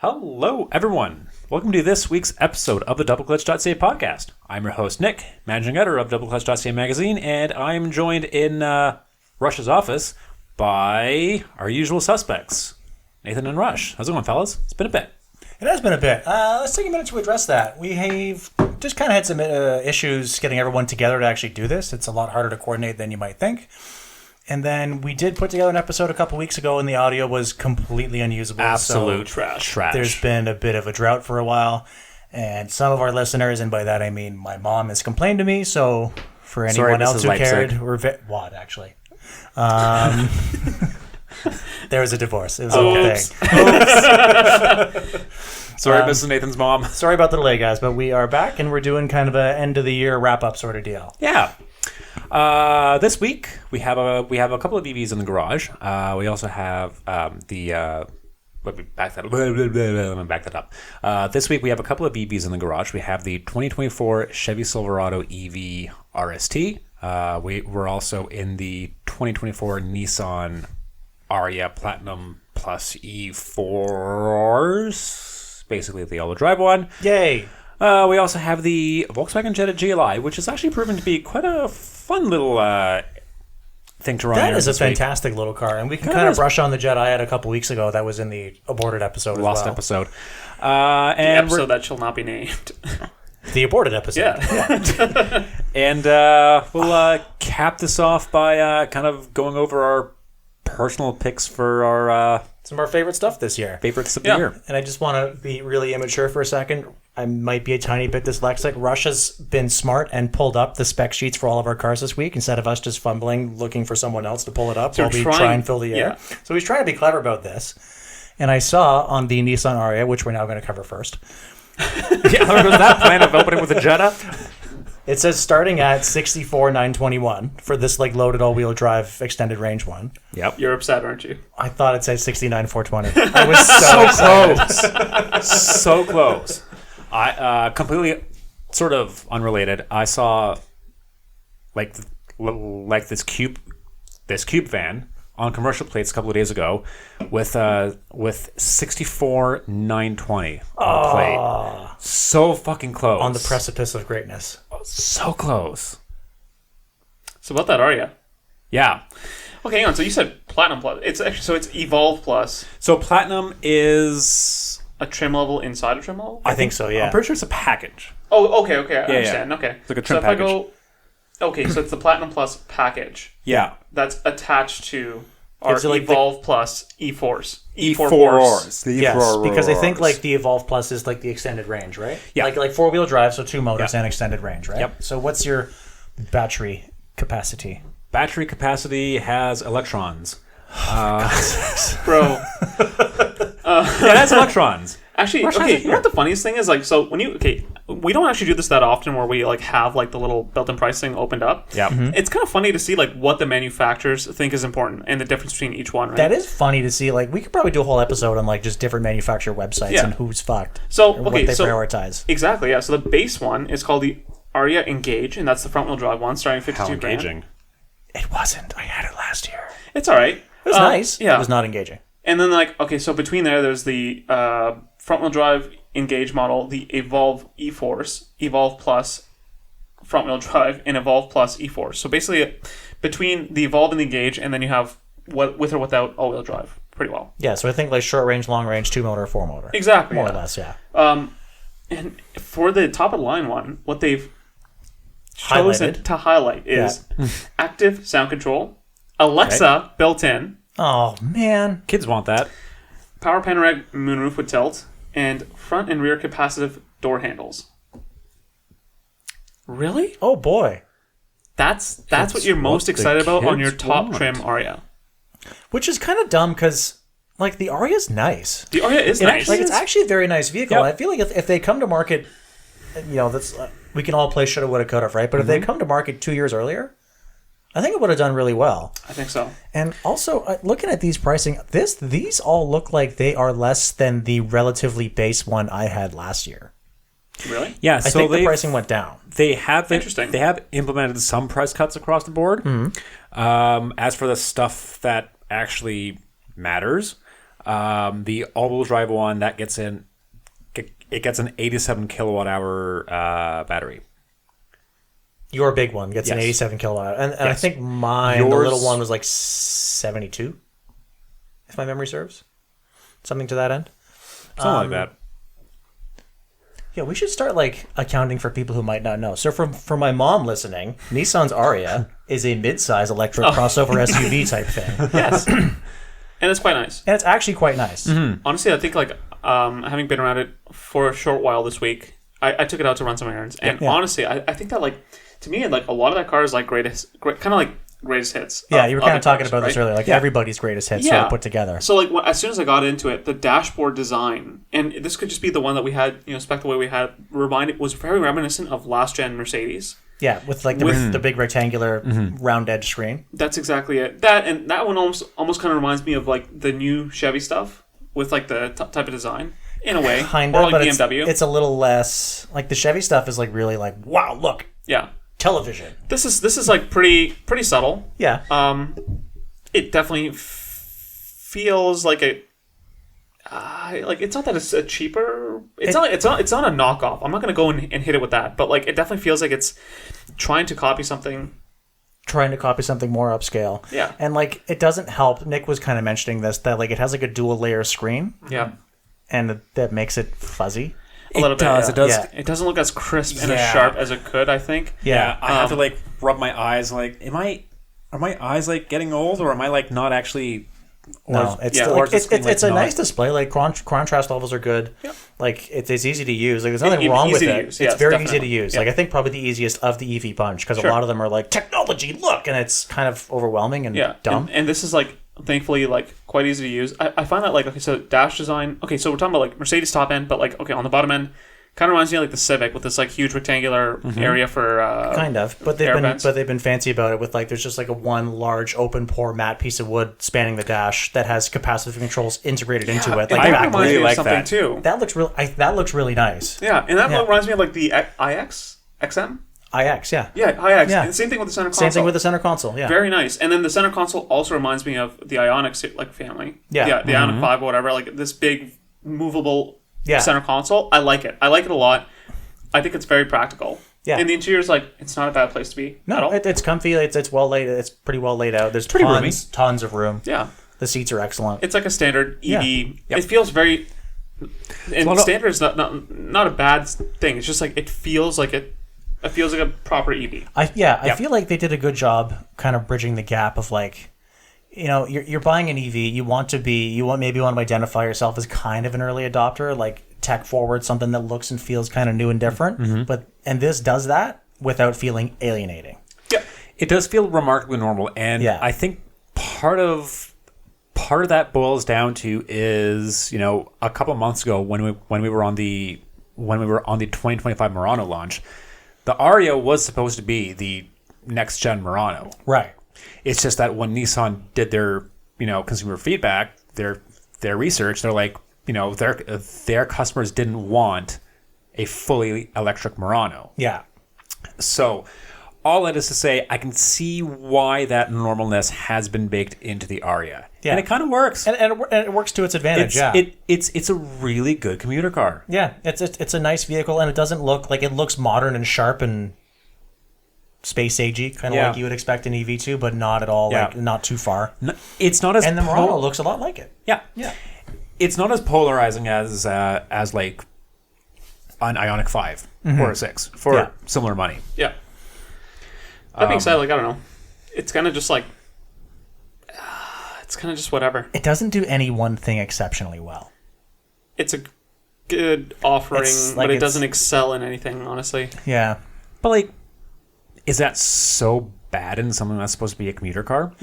Hello, everyone. Welcome to this week's episode of the DoubleClutch.ca podcast. I'm your host, Nick, managing editor of DoubleClutch.ca magazine, and I'm joined in Rush's office by our usual suspects, Nathan and Rush. How's it going, fellas? It's been a bit. It has been a bit. Let's take a minute to address that. We have just kind of had some issues getting everyone together to actually do this. It's a lot harder to coordinate than you might think. And then we did put together an episode a couple weeks ago, and the audio was completely unusable. Absolute trash. There's been a bit of a drought for a while, and some of our listeners, and by that I mean my mom, has complained to me. So for anyone else who cared, we're what actually. There was a divorce. It was a whole thing. Sorry, Mrs. Nathan's mom. Sorry about the delay, guys, but we are back, and we're doing kind of a end of the year wrap up sort of deal. Yeah. This week we have a couple of EVs in the garage. We also have let me back that up. This week we have a couple of EVs in the garage. We have the 2024 Chevy Silverado EV RST. We're also in the 2024 Nissan Ariya Platinum Plus E4s, basically the all-wheel drive one. Yay! We also have the Volkswagen Jetta GLI, which has actually proven to be quite a fun little thing to run. That is a fantastic little car, and we can kind of brush on the Jetta I had a couple weeks ago. That was in the aborted episode, Lost episode. And the episode that shall not be named. The aborted episode. Yeah. And we'll cap this off by kind of going over our personal picks for our some of our favorite stuff this year. Favorites of the year. And I just want to be really immature for a second. I might be a tiny bit dyslexic. Rush has been smart and pulled up the spec sheets for all of our cars this week instead of us just fumbling, looking for someone else to pull it up while we try and fill the air. Yeah. So he's trying to be clever about this. And I saw on the Nissan Ariya, which we're now going to cover first. Yeah, there goes that plan of opening with a Jetta. It says starting at 64,921 for this like loaded all-wheel drive extended range one. Yep. You're upset, aren't you? I thought it said 69,420. I was so close. So close. I completely sort of unrelated. I saw like this cube van on commercial plates a couple of days ago with 64,920 on the plate. So fucking close. On the precipice of greatness. So close. So about that Ariya. Yeah. Okay, hang on. So you said Platinum Plus. It's Evolve Plus. So Platinum is a trim level inside of trim level? I think so, yeah. I'm pretty sure it's a package. Oh, okay. I understand. Yeah. Okay. It's like a trim package. So it's the Platinum Plus package. Yeah. That's attached to our Evolve Plus E4s. E4s. Yes, because I think like the Evolve Plus is like the extended range, right? Yeah. Like four-wheel drive, so two motors and extended range, right? Yep. So what's your battery capacity? Battery capacity has electrons. Bro. It has electrons. Actually, okay, you know what the funniest thing is? Like, so when we don't actually do this that often where we like have like the little built-in pricing opened up. Yeah. Mm-hmm. It's kind of funny to see like what the manufacturers think is important and the difference between each one, right? That is funny to see. Like, we could probably do a whole episode on like just different manufacturer websites and who's fucked. So, what they prioritize. Exactly, yeah. So the base one is called the Ariya Engage, and that's the front-wheel drive one, starting at $52,000. How engaging. It wasn't. I had it last year. It's all right. It was nice. Yeah. It was not engaging. And then so between there's the front-wheel drive Engage model, the Evolve E-Force, Evolve Plus front-wheel drive, and Evolve Plus E-Force. So basically, between the Evolve and the Engage, and then you have with or without all-wheel drive, pretty well. Yeah, so I think like short range, long range, two motor, four motor. Exactly. More or less, yeah. And for the top-of-the-line one, what they've chosen to highlight is active sound control, Alexa built in. Oh, man. Kids want that. Power panoramic moonroof with tilt, and front and rear capacitive door handles. Really? Oh, boy. That's what you're most excited about on your top trim Ariya. Which is kind of dumb because, like, the Ariya's nice. The Ariya is nice. It's actually a very nice vehicle. Yep. I feel like if they come to market, that's we can all play shoulda, woulda, coulda, right? But if they come to market 2 years earlier, I think it would have done really well. I think so. And also, looking at these pricing, these all look like they are less than the relatively base one I had last year. Really? Yeah, I think the pricing went down. They have Interesting. They have implemented some price cuts across the board. As for the stuff that actually matters, The all-wheel drive one that gets an 87 kilowatt hour battery. Your big one gets an 87 kilowatt, and I think mine, the little one, was like 72, if my memory serves, something to that end. Something like that. Yeah, we should start like accounting for people who might not know. So for my mom listening, Nissan's Ariya is a mid-size electric crossover SUV type thing. Yes. And it's quite nice. And it's actually quite nice. Mm-hmm. Honestly, I think like having been around it for a short while this week, I took it out to run some errands. And honestly, I think that like, to me, like a lot of that car is like kind of like greatest hits. Yeah, you were kind of talking about this earlier, like everybody's greatest hits sort of put together. So like as soon as I got into it, the dashboard design, and this could just be the one that we had, spec the way we had, was very reminiscent of last gen Mercedes. Yeah, with like the big rectangular round edge screen. That's exactly it. That one almost kind of reminds me of like the new Chevy stuff with like the type of design in a way, kind or of, like but BMW. It's a little less like the Chevy stuff is like really like wow, look, television. This is like pretty subtle. Yeah. It definitely feels like a like it's not that it's a cheaper. It's not a knockoff. I'm not going to go and hit it with that, but like it definitely feels like it's trying to copy something. Trying to copy something more upscale. Yeah. And like it doesn't help. Nick was kind of mentioning this, that like it has like a dual layer screen. Yeah. And that makes it fuzzy. A little bit. Does. Yeah. It does. Yeah. It doesn't look as crisp and as sharp as it could, I think. Yeah. I have to like rub my eyes. Like, are my eyes like getting old, or am I like not actually? No, it's a nice display. Like contrast levels are good. Yeah. Like it's easy to use. Like there's nothing wrong with it. Yes, it's very definitely. easy to use. Yeah. Like I think probably the easiest of the EV bunch, because a lot of them are like technology, look, and it's kind of overwhelming and dumb. And this is like thankfully like quite easy to use. I find that like, okay, so dash design. Okay, so we're talking about like Mercedes top end, but like, okay, on the bottom end, kind of reminds me of like the Civic with this like huge rectangular area for kind of, but they've been fancy about it with like there's just like a one large open pore matte piece of wood spanning the dash that has capacitive controls integrated into it. Like that reminds me of like something that too. That looks really nice. Yeah, and that reminds me of like the iX XM. iX, yeah. Yeah, iX. Yeah. And same thing with the center console. Same thing with the center console, yeah. Very nice. And then the center console also reminds me of the Ioniq like family. Yeah. The Ioniq 5 or whatever, like this big movable center console. I like it. I like it a lot. I think it's very practical. Yeah. And the interior is like, it's not a bad place to be. No, it's comfy. It's well laid. It's pretty well laid out. There's tons of room. Yeah. The seats are excellent. It's like a standard EV. Yeah. Yep. It feels very. And standard is not a bad thing. It's just like it feels like a proper EV. I feel like they did a good job kind of bridging the gap of like, you're buying an EV. You want to identify yourself as kind of an early adopter, like tech forward, something that looks and feels kind of new and different. Mm-hmm. And this does that without feeling alienating. Yeah, it does feel remarkably normal, and I think part of that boils down to is a couple of months ago when we were on the 2025 Murano launch, the Ariya was supposed to be the next gen Murano. Right. It's just that when Nissan did their consumer feedback, their research, they're like, their customers didn't want a fully electric Murano. Yeah. So all that is to say, I can see why that normalness has been baked into the Ariya. Yeah. And it kind of works. And it works to its advantage, It's a really good commuter car. Yeah, it's a nice vehicle, and it doesn't look like, it looks modern and sharp and space agey, kind of like you would expect an EV2, but not at all, like not too far. No, it's not as and the Murano looks a lot like it. Yeah. It's not as polarizing as like an Ioniq 5 or a 6 for similar money. Yeah. That being said, like, I don't know. It's kind of just like, it's kind of just whatever. It doesn't do any one thing exceptionally well. It's a good offering, but it doesn't excel in anything, honestly. Yeah. But like, is that so bad in something that's supposed to be a commuter car?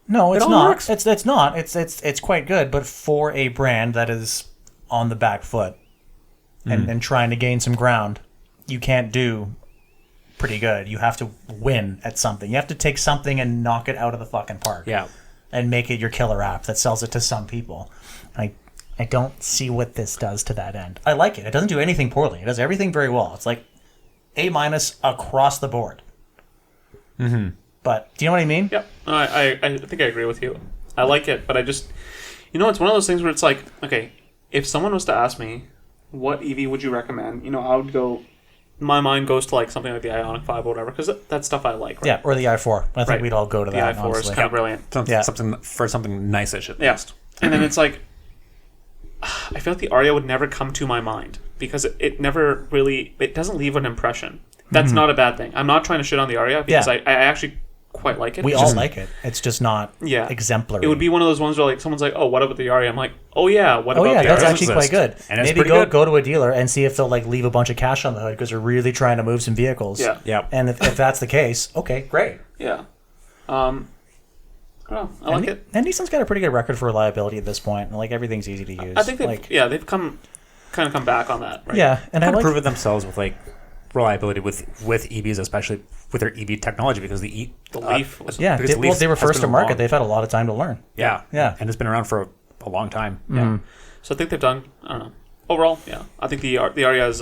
No, it's all not. Works. It's not. It's quite good, but for a brand that is on the back foot and trying to gain some ground, you can't do pretty good. You have to win at something. You have to take something and knock it out of the fucking park. Yeah. And make it your killer app that sells it to some people. I don't see what this does to that end. I like it. It doesn't do anything poorly. It does everything very well. It's like A- across the board. Mm-hmm. But do you know what I mean? Yep. I think I agree with you. I like it, but You know, it's one of those things where it's like, okay, if someone was to ask me, what EV would you recommend? You know, I would go. My mind goes to like something like the Ioniq 5 or whatever, because that's stuff I like. Right? Yeah, or the i4. I think we'd all go to that. The i4 honestly. is kind of brilliant. Something nice-ish at Yeah. least. And then it's like, I feel like the Ariya would never come to my mind because it never really, it doesn't leave an impression. That's not a bad thing. I'm not trying to shit on the Ariya because I actually quite like it. We all like it. It's just not exemplary. It would be one of those ones where like someone's like, oh, what about the Ariya? I'm like, oh yeah, what about the Ariya? That's actually quite good. And maybe go to a dealer and see if they'll like leave a bunch of cash on the hood because they're really trying to move some vehicles. Yeah. And if that's the case, okay, great. Yeah. I like it. And Nissan's got a pretty good record for reliability at this point, and like everything's easy to use. I think they've come back on that. Right? Yeah, and kind of proven themselves with like reliability with EVs, especially with their EV technology, because the Leaf was they were first to market. They've had a lot of time to learn. Yeah, and it's been around for a long time. Yeah, so I think they've done. I don't know. Overall, yeah, I think the Ariya is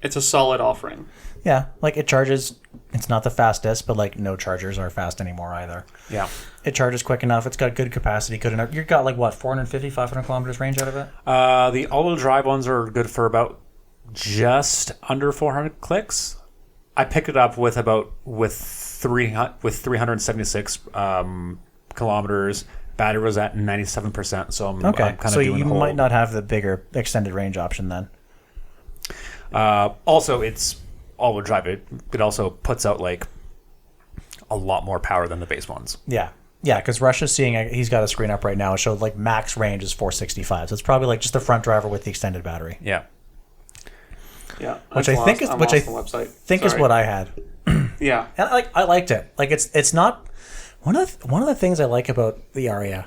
it's a solid offering. Yeah, like it charges. It's not the fastest, but like no chargers are fast anymore either. Yeah, it charges quick enough. It's got good capacity, good enough. You've got like what 450, 500 kilometers range out of it. The all-wheel drive ones are good for about just under 400 clicks. I picked it up with 376 kilometers. Battery was at 97%, so I'm kind of so doing you might not have the bigger extended range option then. Also, it's all-wheel drive. It also puts out like a lot more power than the base ones. Yeah, because Rush is seeing. He's got a screen up right now. It showed like max range is 465. So it's probably like just the front driver with the extended battery. Yeah. Yeah, which I think is what I had. Yeah, and I liked it. Like it's not one of the things I like about the Ariya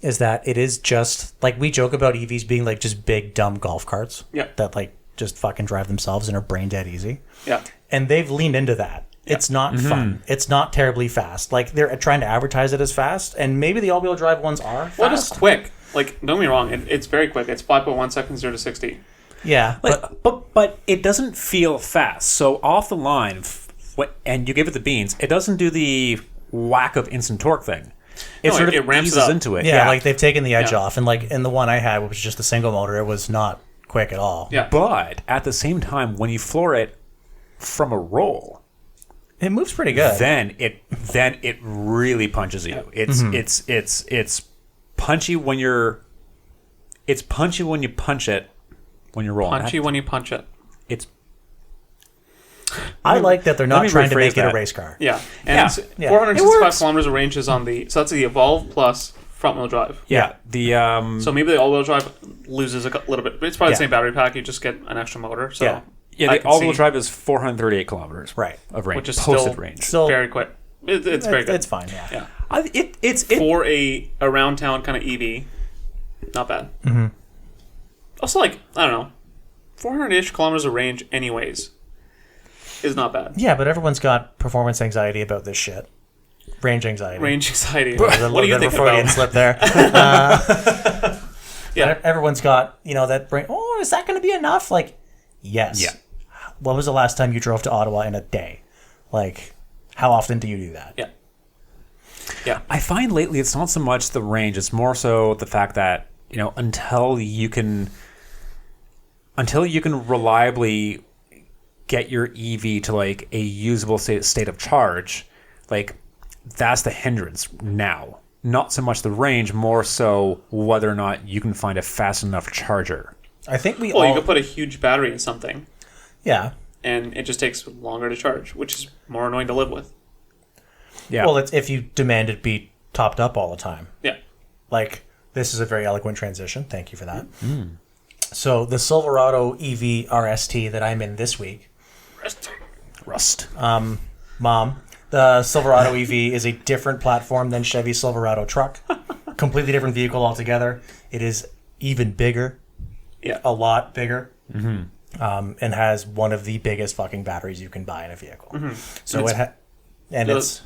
is that it is just like we joke about EVs being like just big dumb golf carts. Yeah. That like just fucking drive themselves and are brain dead easy. Yeah. And they've leaned into that. Yeah. It's not fun. It's not terribly fast. Like they're trying to advertise it as fast, and maybe the all-wheel drive ones are fast. Well, it's quick. Like don't get me wrong, it's very quick. It's 5.1 seconds 0 to 60. Yeah, but it doesn't feel fast. So off the line, and you give it the beans, it doesn't do the whack of instant torque thing. It ramps eases into it. Yeah, like they've taken the edge off, and like in the one I had, which was just a single motor, it was not quick at all. Yeah, but at the same time, when you floor it from a roll, it moves pretty good. Then it really punches you. It's punchy when you're. It's punchy when you punch it. When you're rolling, punchy when you punch it. I like that they're not trying to make it a race car. Yeah, and it's 465 kilometers of range is on the. So that's the Evolve Plus front wheel drive. Yeah, so maybe the all wheel drive loses a little bit, but it's probably the same battery pack. You just get an extra motor. So the all wheel drive is 438 kilometers. Right, of range, which is posted range. Still very quick. It's very good. It's fine. Yeah. It's for a around town kind of EV, not bad. Mm-hmm. Also, like, I don't know, 400-ish kilometers of range anyways is not bad. Yeah, but everyone's got performance anxiety about this shit. Range anxiety. What do you think about? Slip there. Yeah. Everyone's got, that brain. Oh, is that going to be enough? Like, yes. Yeah. When was the last time you drove to Ottawa in a day? Like, how often do you do that? Yeah. Yeah. I find lately it's not so much the range. It's more so the fact that, until you can reliably get your EV to like a usable state of charge, like that's the hindrance now. Not so much the range, more so whether or not you can find a fast enough charger. I think you could put a huge battery in something. Yeah. And it just takes longer to charge, which is more annoying to live with. Yeah. Well, it's if you demand it be topped up all the time. Yeah. Like, this is a very eloquent transition. Thank you for that. Mm. So the Silverado EV RST that I'm in this week. Rust. Mom, the Silverado EV is a different platform than Chevy Silverado truck. Completely different vehicle altogether. It is even bigger. Yeah. A lot bigger. Mm-hmm. And has one of the biggest fucking batteries you can buy in a vehicle. Mm-hmm. So it's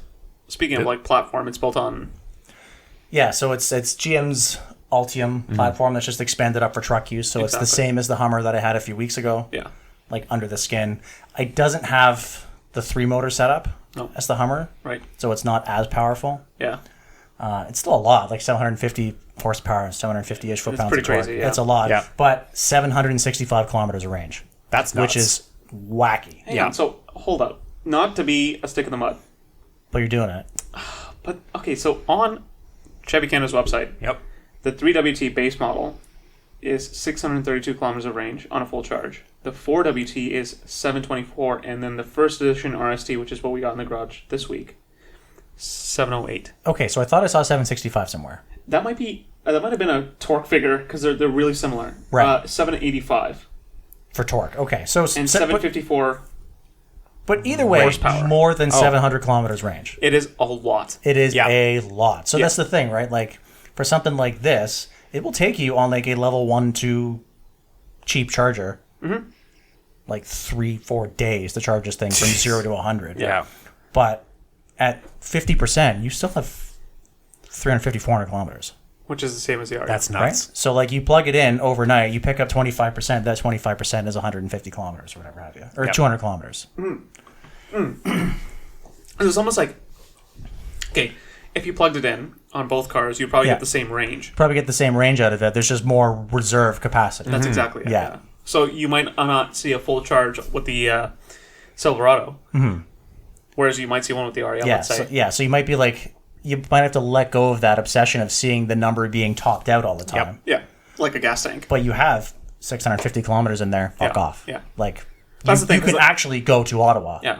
speaking of like platform, it's built on. Yeah, so it's GM's Altium platform that's just expanded up for truck use. So it's the same as the Hummer that I had a few weeks ago. Yeah. Like under the skin. It doesn't have the 3-motor setup as the Hummer. Right. So it's not as powerful. Yeah. It's still a lot, like 750 horsepower and 750-ish foot-pounds pretty of torque. crazy, yeah. That's a lot. Yeah. But 765 kilometers of range. That's nuts. Which is wacky. Hang on, so hold up. Not to be a stick in the mud, But you're doing it. but okay, so on Chevy Canada's website, Yep. the 3WT base model is 632 kilometers of range on a full charge. The 4WT is 724, and then the first edition RST, which is what we got in the garage this week, 708. Okay, so I thought I saw 765 somewhere. That might have been a torque figure because they're really similar. Right. 785 For torque. Okay, so and 754. But either way, horsepower. more than 700 kilometers range. It is a lot. It is Yeah. a lot. So that's the thing, right? Like, for something like this, it will take you on like a level 1, 2 cheap charger, like 3-4 days to charge this thing from 0 to 100. Yeah. But at 50%, you still have 350, 400 kilometers. Which is the same as the Ariya. That's Right? nuts. So, like, you plug it in overnight, you pick up 25%, that 25% is 150 kilometers or whatever have you. Or 200 kilometers. It's almost like, okay, if you plugged it in on both cars, you'd probably Yeah. get the same range. Probably get the same range out of it. There's just more reserve capacity. That's exactly it. Yeah. So you might not see a full charge with the Silverado, whereas you might see one with the Ariya, Yeah, let's say. so you might be like, you might have to let go of that obsession of seeing the number being topped out all the time. Yeah, like a gas tank. But you have 650 kilometers in there. Fuck Yeah, off. yeah. Like, That's you, the thing, you can 'cause actually go to Ottawa Yeah.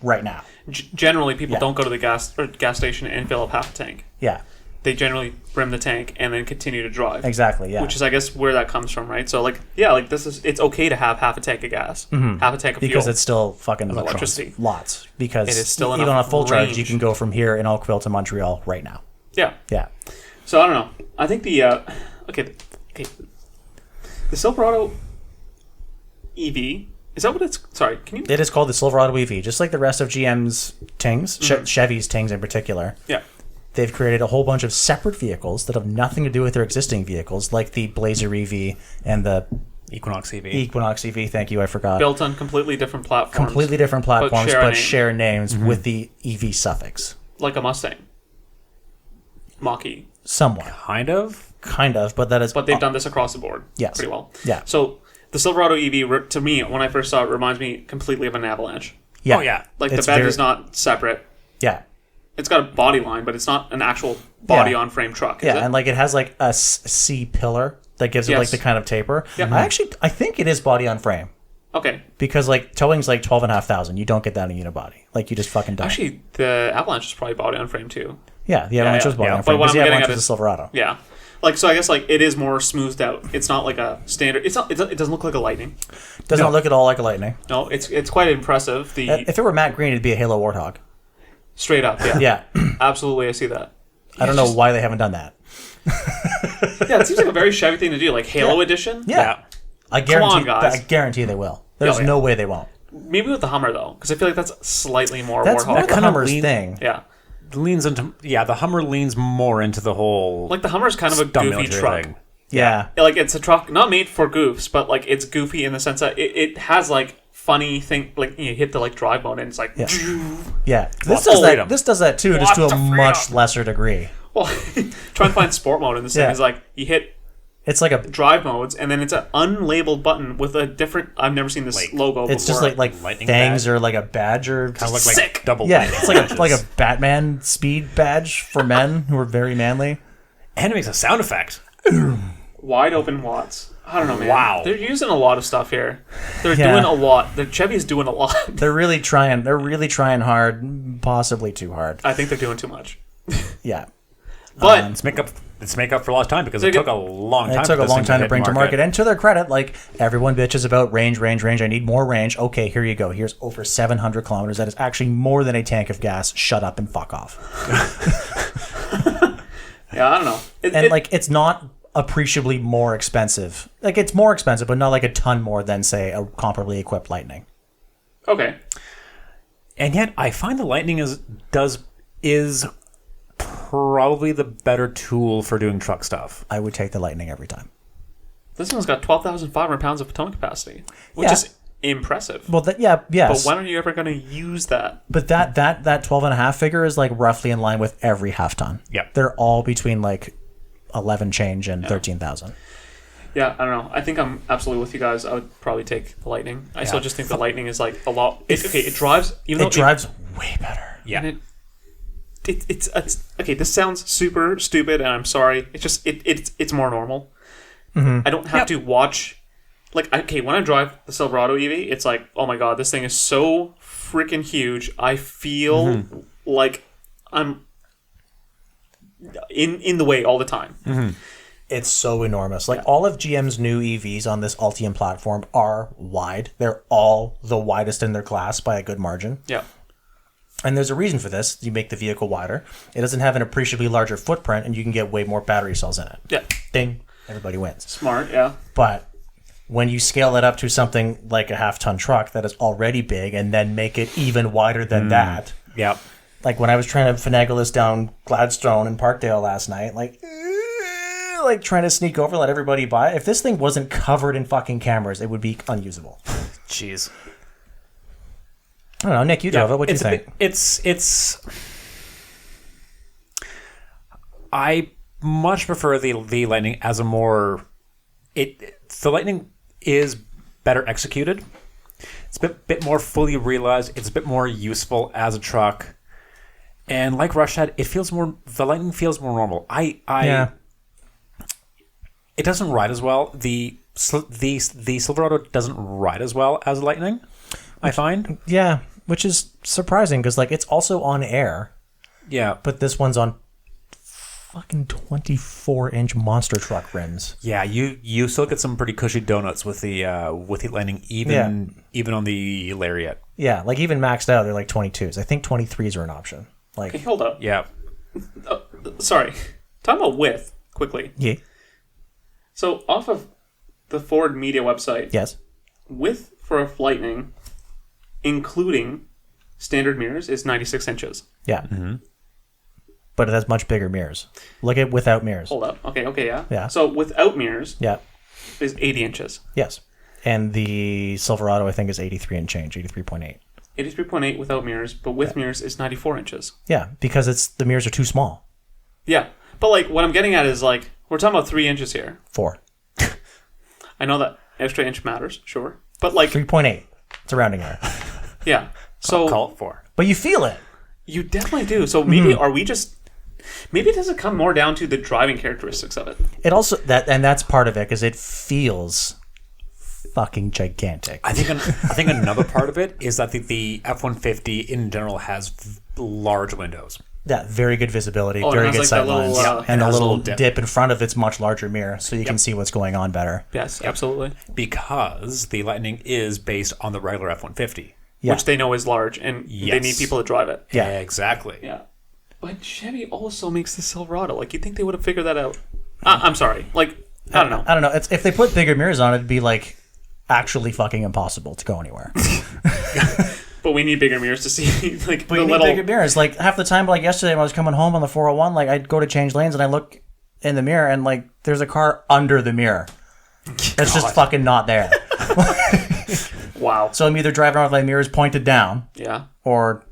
right now. Generally, people Yeah. don't go to the gas station and fill up half a tank. Yeah, They generally brim the tank and then continue to drive. exactly. Yeah. Which is, I guess, where that comes from, right? So, like, it's okay to have half a tank of gas, half a tank of because fuel. it's still fucking electricity. Lots. Because It is still even enough on a full charge, range. you can go from here in Oakville to Montreal right now. Yeah. Yeah. So, I don't know. I think the, okay. The Silverado EV, is that what it's, sorry, can you? It is called the Silverado EV, just like the rest of GM's Tings, Chevy's Tings in particular. Yeah. They've created a whole bunch of separate vehicles that have nothing to do with their existing vehicles, like the Blazer EV and the Equinox EV. Equinox EV. Thank you, I forgot. Built on completely different platforms. Completely different platforms, share a but name. share names with the EV suffix. Like a Mustang. Mach-E. Somewhat. Kind of. Kind of, but that is... But they've done this across the board Yes. pretty well. Yeah. So, the Silverado EV, to me, when I first saw it, reminds me completely of an Avalanche. Yeah. Oh, yeah. Like, It's the bed very- is not separate. Yeah. It's got a body line, but it's not an actual body-on-frame truck, is Yeah, it? and like it has like a C pillar that gives it like Yes. the kind of taper. Yeah. I think it is body on frame. Okay. Because like towing's like 12,500. You don't get that in a unibody. Like you just fucking don't. Actually, the Avalanche is probably body-on-frame, too. Yeah, the Avalanche yeah, was body yeah. on frame. But what Because the I'm getting Avalanche at was a is- Silverado. Yeah. Like, so I guess, like, it is more smoothed out. It's not like a standard... It doesn't look like a Lightning. Does No. not look at all like a Lightning. No, it's quite impressive. The If it were matte green, it'd be a Halo Warthog. straight up, yeah. Yeah. Absolutely, I see that. I don't know why they haven't done that. Yeah, it seems like a very Chevy thing to do, like Halo Edition. Yeah. I guarantee. on, guys. I guarantee they will. There's Oh, yeah. no way they won't. Maybe with the Hummer, though, because I feel like that's slightly more That's Warthog. more the kinda Hummer's lean- thing. Yeah. Leans into the Hummer leans more into the whole Like, the Hummer's kind of a dumb goofy military truck. thing. Yeah. Like, it's a truck not made for goofs, but, like, it's goofy in the sense that it has, like, funny thing, like, you hit the, like, drive mode, and it's like... Yeah. Yeah. This the does that. freedom? This does that too, just to What a the much freedom? lesser degree. Well, try and find sport mode, and this Yeah. thing is like, you hit It's like a. drive modes, and then it's an unlabeled button with a different... I've never seen this logo before. It's just like lightning fangs badge. or like a badge or Kind of look Sick. like double. yeah. lightning It's like badges. like a Batman speed badge for men who are very manly. and it makes a sound effect. wide open watts. I don't know, man. Wow. They're using a lot of stuff here. They're Yeah. doing a lot. The Chevy's doing a lot. They're really trying. They're really trying hard, possibly too hard. I think they're doing too much. Yeah. But Let's make up for lost time because They it took get- a long time. It took for a this long thing time to hit bring to market. And to their credit, like everyone bitches about range. I need more range. Okay, here you go. Here's over 700 kilometers. That is actually more than a tank of gas. Shut up and fuck off. yeah, I don't know. And like, it's not appreciably more expensive. Like, it's more expensive, but not like a ton more than, say, a comparably equipped Lightning. Okay. And yet, I find the Lightning is probably the better tool for doing truck stuff. I would take the Lightning every time. This one's got 12,500 pounds of towing capacity, which Yeah. is impressive. Well, yes. But when are you ever going to use that? But that 12.5 figure is like roughly in line with every half ton. Yeah. They're all between like 11 change and 13,000. Yeah, I don't know. I think I'm absolutely with you guys. I would probably take the Lightning. I still just think the Lightning is like a lot. It drives. Even though it drives way better. Yeah. And it's okay. This sounds super stupid, and I'm sorry. It's just it's more normal. I don't have to watch. Like, okay, when I drive the Silverado EV, it's like, oh my god, this thing is so freaking huge. I feel like I'm in the way all the time. It's so enormous. Like, all of GM's new EVs on this Ultium platform are wide. They're all the widest in their class by a good margin. Yeah. And there's a reason for this. You make the vehicle wider. It doesn't have an appreciably larger footprint, and you can get way more battery cells in it. Yeah. Ding. Everybody wins. Smart, yeah. But when you scale it up to something like a half-ton truck that is already big and then make it even wider than that. Yeah. Like, when I was trying to finagle this down Gladstone and Parkdale last night, like trying to sneak over, let everybody by. If this thing wasn't covered in fucking cameras, it would be unusable. Jeez. I don't know. Nick, you drove it. What do you think? I much prefer the Lightning as a more... The Lightning is better executed. It's a bit more fully realized. It's a bit more useful as a truck. And like Rush said, the Lightning feels more normal. Yeah. It doesn't ride as well. The Silverado doesn't ride as well as Lightning, I find. Yeah, which is surprising because, like, it's also on air. Yeah. But this one's on fucking 24-inch monster truck rims. Yeah, you still get some pretty cushy donuts with the Lightning, even on the Lariat. Yeah, like, even maxed out, they're like 22s. I think 23s are an option. Like, Okay, hold up. Yeah. Sorry. Talk about width, quickly. Yeah. So, off of the Ford Media website, Yes. width for a Lightning, including standard mirrors, is 96 inches. Yeah. Mm-hmm. But it has much bigger mirrors. Look at without mirrors. Hold up. Okay, yeah. Yeah. So, without mirrors, Yeah. is 80 inches. Yes. And the Silverado, I think, is 83 and change, 83.8. 83.8 without mirrors, but with mirrors is 94 inches. Yeah, because the mirrors are too small. Yeah. But, like, what I'm getting at is, like, we're talking about 3 inches here. 4. I know that extra inch matters, sure. But, like... 3.8. It's a rounding error. Yeah. So... Call it 4. But you feel it. You definitely do. So maybe are we just... Maybe it doesn't come more down to the driving characteristics of it. It also... that's part of it, because it feels fucking gigantic. I think another part of it is that the F-150 in general has large windows. Yeah, very good visibility, Oh, very it has, good like, sight that little, lines, and it a has a little little dip in front of its much larger mirror, so you can see what's going on better. Yes, absolutely. Because the Lightning is based on the regular F-150. Yeah. Which they know is large, and they need people to drive it. Yeah. Exactly. Yeah. But Chevy also makes the Silverado. Like, you'd think they would have figured that out. I'm sorry. Like, I don't know. I don't know. If they put bigger mirrors on, it'd be like actually fucking impossible to go anywhere. But we need bigger mirrors to see, like, But the you need little... bigger mirrors. Like, half the time, like yesterday when I was coming home on the 401, like, I'd go to change lanes and I look in the mirror and, like, there's a car under the mirror. It's just fucking not there. Wow. So I'm either driving around with my mirrors pointed down Yeah. or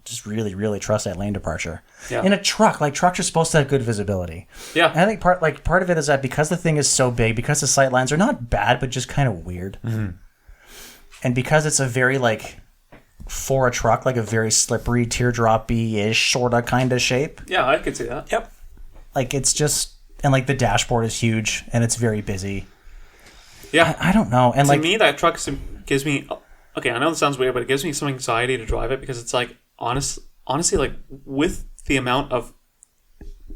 just really, really trust that lane departure. Yeah. In a truck, like, trucks are supposed to have good visibility. Yeah. And I think part of it is that because the thing is so big, because the sight lines are not bad, but just kind of weird. Mm-hmm. And because it's a very, like, for a truck, like a very slippery, teardrop-y-ish sort of kind of shape. Yeah, I could see that. Yep. Like, it's just... And, like, the dashboard is huge, and it's very busy. Yeah. I don't know. And, To like... me, that truck gives me... Okay, I know this sounds weird, but it gives me some anxiety to drive it because it's like, honestly, like, with the amount of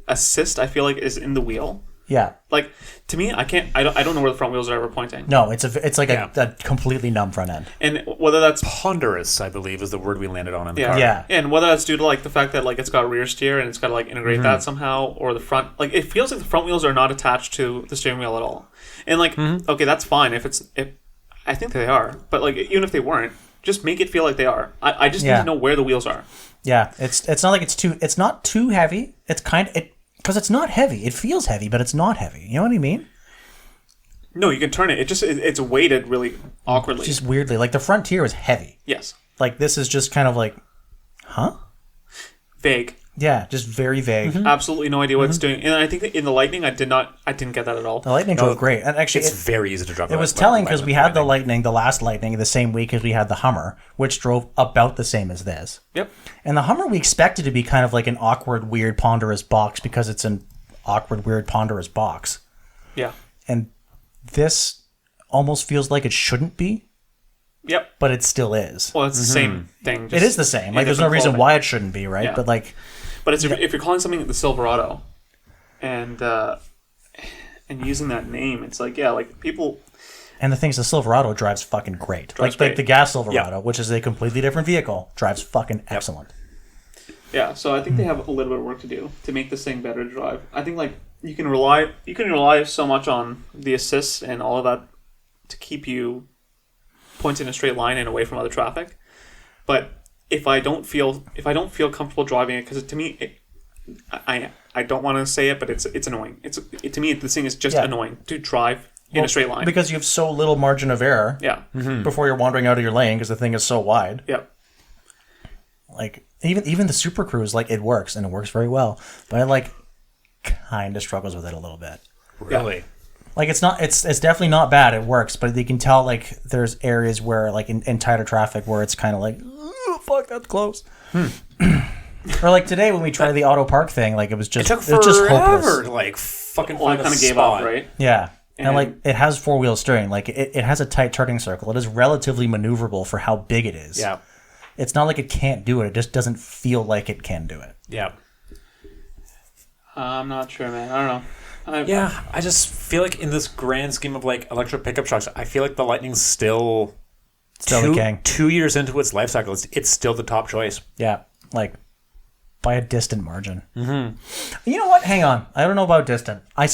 assist I feel like is in the wheel... Yeah. Like, to me, I don't know where the front wheels are ever pointing. No, it's like a completely numb front end. And whether that's... Ponderous, I believe, is the word we landed on in the Yeah. car. Yeah. And whether that's due to, like, the fact that, like, it's got rear steer and it's got to, like, integrate that somehow, or the front... Like, it feels like the front wheels are not attached to the steering wheel at all. And, like, okay, that's fine if I think they are. But, like, even if they weren't, just make it feel like they are. I just need to know where the wheels are. Yeah. It's not like it's not too heavy. It's kind of... Because it's not heavy. It feels heavy, but it's not heavy. You know what I mean? No, you can turn it. It's weighted really awkwardly. Just weirdly. Like, the Frontier is heavy. Yes. Like, this is just kind of like, huh? Vague. Yeah, just very vague. Absolutely no idea what it's doing. And I think that in the Lightning, I didn't get that at all. The Lightning drove great. And actually, It's very easy to drive. it was telling because we had the Lightning, the last Lightning, the same week as we had the Hummer, which drove about the same as this. Yep. And the Hummer we expected to be kind of like an awkward, weird, ponderous box because it's an awkward, weird, ponderous box. Yeah. And this almost feels like it shouldn't be, Yep. but it still is. Well, it's the same thing. It is the same. Like, there's no reason why it shouldn't be, right? Yeah. But like, But if you're calling something the Silverado, and using that name, it's like, yeah, like people. and the thing is, the Silverado drives fucking great. Drives Like great. the gas Silverado, which is a completely different vehicle, drives fucking excellent. Yeah, so I think they have a little bit of work to do to make this thing better to drive. I think like you can rely so much on the assists and all of that to keep you points in a straight line and away from other traffic. But if I don't feel comfortable driving it, because to me, I don't want to say it, but it's annoying. To me, this thing is just annoying to drive in a straight line because you have so little margin of error. Yeah. Before you're wandering out of your lane because the thing is so wide. Yeah. Like even the Super Cruise, like, it works and it works very well, but I like kind of struggles with it a little bit. Really? Like, it's definitely not bad. It works, but you can tell like there's areas where like in tighter traffic where it's kind of like, oh, fuck, that's close. Or like today when we tried the auto park thing, like it was just It took just forever hopeless. to like fucking Well, I find a kind of gave spot. up, right? Yeah. And And- like it has 4-wheel steering. Like it has a tight turning circle. It is relatively maneuverable for how big it is. Yeah. It's not like it can't do it. It just doesn't feel like it can do it. Yeah. I'm not sure, man. I don't know. Yeah, I just feel like in this grand scheme of like electric pickup trucks, I feel like the Lightning's still Still the king. 2 years into its life cycle. It's still the top choice. Yeah. Like by a distant margin. Mm-hmm. You know what? Hang on. I don't know about distant. I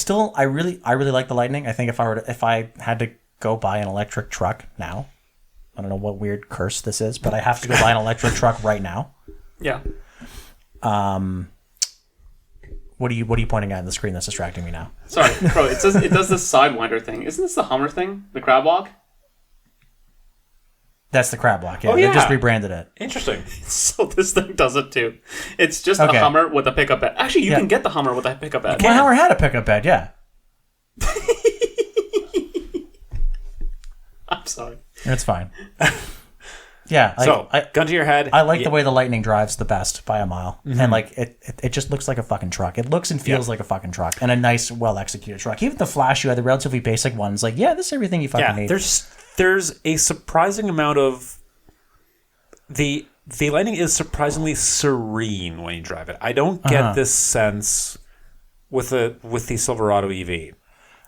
really like the Lightning. I think if I had to go buy an electric truck now, I don't know what weird curse this is, but I have to go buy an electric truck right now. Yeah. What are you pointing at on the screen that's distracting me now? Sorry, bro. It does this sidewinder thing. Isn't this the Hummer thing? The crab walk? That's the crab walk. Yeah, Oh, they yeah. just rebranded it. Interesting. So this thing does it too. It's just Okay. a Hummer with a pickup bed. Actually, you Yeah. can get the Hummer with a pickup bed. My Hummer had a pickup bed. Yeah, I'm sorry. it's fine. Yeah. So, gun to your head. I like the way the Lightning drives the best by a mile, and like it just looks like a fucking truck. It looks and feels like a fucking truck, and a nice, well executed truck. Even the Flash, you had the relatively basic ones. Like, yeah, this is everything you fucking need. There's a surprising amount of the Lightning is surprisingly serene when you drive it. I don't get this sense with the Silverado EV.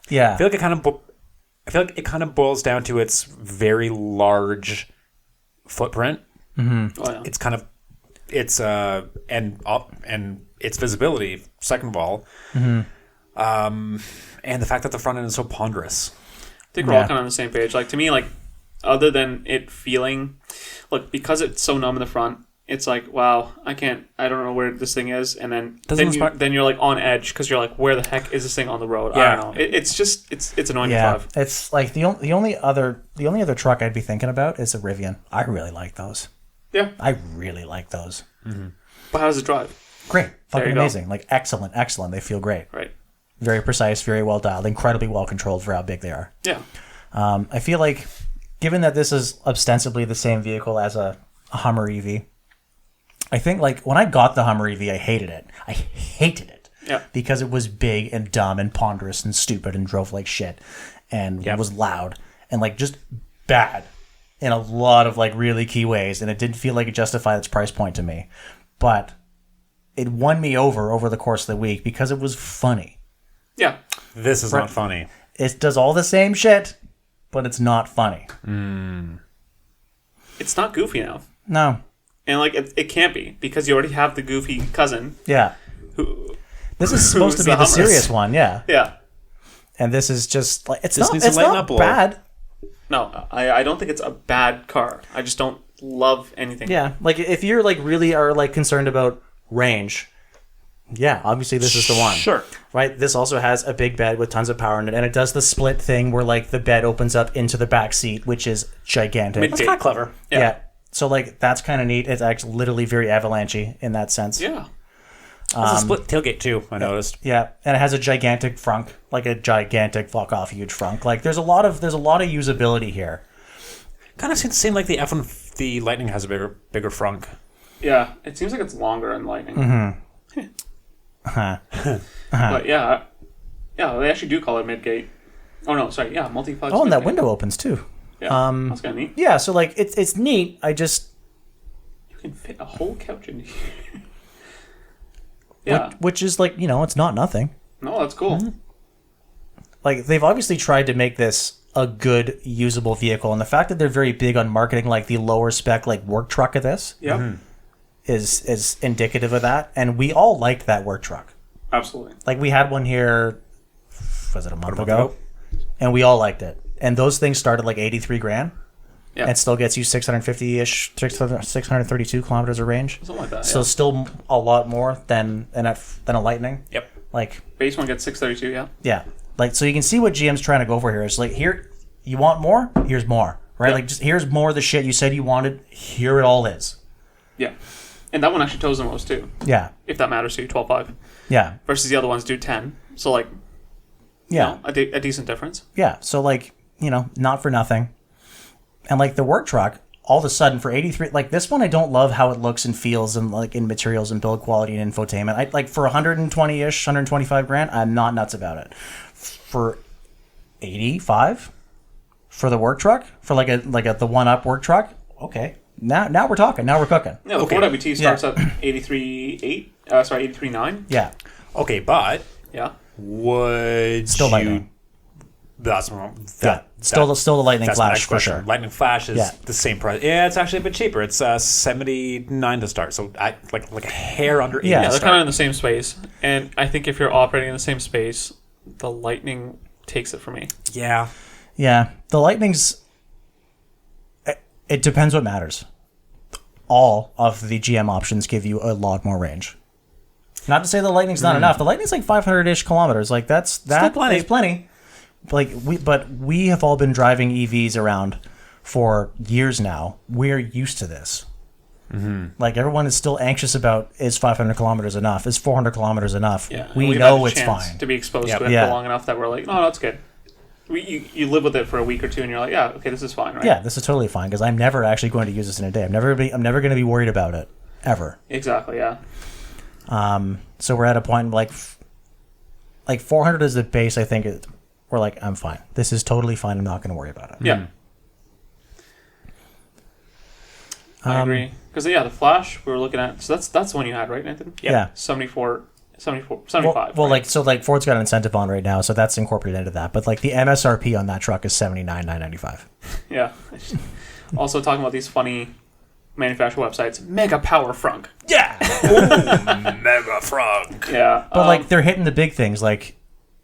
Yeah. I feel like it kind of boils down to its very large footprint. Oh, yeah. It's kind of and its visibility. Second of all, and the fact that the front end is so ponderous. I think we're all kind of on the same page. Like, to me, like, other than it feeling, look, because it's so numb in the front, it's like, wow, I don't know where this thing is, and then you're like on edge because you're like, where the heck is this thing on the road? I don't know. It's annoying to drive. It's like the only other truck I'd be thinking about is a Rivian. I really like those. Yeah, I really like those. but how does it drive? Great, fucking you go. amazing, like excellent. They feel great. Right. Very precise, very well dialed, incredibly well controlled for how big they are. Yeah. I feel like, given that this is ostensibly the same vehicle as a Hummer EV, I think like when I got the Hummer EV, I hated it. Yeah. Because it was big and dumb and ponderous and stupid and drove like shit and was loud and like just bad in a lot of like really key ways, and it didn't feel like it justified its price point to me. But it won me over the course of the week because it was funny. Yeah. This is not funny. It does all the same shit, but it's not funny. It's not goofy enough. No. And like it can't be because you already have the goofy cousin. Yeah. This is supposed to be the Hummers. serious one, yeah. Yeah. And this is just like it's This not needs to it's lighten not up a little. bad. No, I don't think it's a bad car. I just don't love anything. Yeah. Like if you're like really are like concerned about range, Yeah, obviously this is the one. Sure. Right? This also has a big bed with tons of power in it, and it does the split thing where like the bed opens up into the back seat, which is gigantic. That's kind of clever. Yeah. So like that's kind of neat. It's actually literally very avalanche-y in that sense. Yeah. There's a split tailgate too, I noticed. Yeah, and it has a gigantic frunk, like a gigantic fuck off huge frunk. Like there's a lot of usability here. Kind of seems like the F1, the Lightning has a bigger frunk. Yeah, it seems like it's longer in Lightning. But yeah, they actually do call it midgate. Oh no, sorry, yeah, multi-flex. Oh, and that midgate. window opens too. Yeah, that's kind of neat. Yeah, so like it's neat. I just You can fit a whole couch in here. Yeah. which is like, you know, it's not nothing. No, that's cool. Like they've obviously tried to make this a good usable vehicle, and the fact that they're very big on marketing like the lower spec like work truck of this Yep. is indicative of that, and we all liked that work truck. Absolutely. Like we had one here, was it a month ago? And we all liked it. And those things start at like 83 grand. Yeah. And still gets you 650-ish, 632 kilometers of range. Something like that. So Yeah. still a lot more than a Lightning. Yep. Like, Base one gets 632. Yeah. yeah. Like, so you can see what GM's trying to go for here. It's like, here, you want more? Here's more. Right? Yep. Like, just here's more of the shit you said you wanted. Here it all is. Yeah. And that one actually tows the most too. Yeah. If that matters to you, 12.5 Yeah. versus the other ones do 10. So like, Yeah. you know, a decent difference. Yeah. So, like, you know, not for nothing. And, like, the work truck, all of a sudden for 83, like, this one I don't love how it looks and feels and, like, in materials and build quality and infotainment. I like, for 120-ish, 125 grand, I'm not nuts about it. For 85 for the work truck, for like the one-up work truck, okay. Now we're talking. Now we're cooking. Yeah, the Okay. Ford WT starts at 83.8. Sorry, 83.9. Yeah. Okay, but Yeah. would Still you... Lightning. That's wrong. Yeah. Still the Lightning That's my Flash next for question. sure. Lightning Flash is Yeah. the same price. Yeah, it's actually a bit cheaper. It's 79 to start, so like a hair under 80 Yeah, to Yeah, they're start. kind of in the same space. And I think if you're operating in the same space, the Lightning takes it for me. Yeah. Yeah. The Lightning's... It depends what matters. All of the GM options give you a lot more range. Not to say the Lightning's not enough. The Lightning's like 500-ish kilometers. Like that's plenty. is plenty. Like we have all been driving EVs around for years now. We're used to this. Like everyone is still anxious about, is 500 kilometers enough? Is 400 kilometers enough? Yeah. We We've know had a it's chance fine. to be exposed Yep. to it Yeah. for long enough that we're like, no, that's good. You live with it for a week or two, and you're like, yeah, okay, this is fine, right? Yeah, this is totally fine because I'm never actually going to use this in a day. I'm never going to be worried about it ever. Exactly. Yeah. So we're at a point like 400 is the base. I think we're like, I'm fine. This is totally fine. I'm not going to worry about it. Yeah. I agree. Because the Flash we were looking at. So that's the one you had, right, Nathan? Yeah. 75. Well, right? like Ford's got an incentive on right now, so that's incorporated into that. But like the MSRP on that truck is $79,995. Yeah. Also talking about these funny manufacturer websites, Mega Power Frunk. Yeah. Mega frog. Yeah. But like they're hitting the big things, like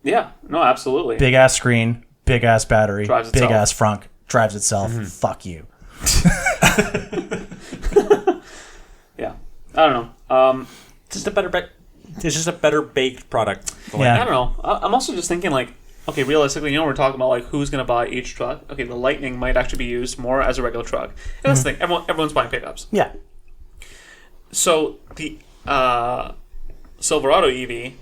Yeah. No, absolutely. big ass screen, big ass battery, Drives big itself. ass frunk, drives itself. Fuck you. Yeah. I don't know. Just a better It's just a better baked product. Yeah. I don't know. I'm also just thinking like, okay, realistically, we're talking about like who's going to buy each truck. Okay, the Lightning might actually be used more as a regular truck. And that's the thing. Everyone's buying pickups. Yeah. So the Silverado EV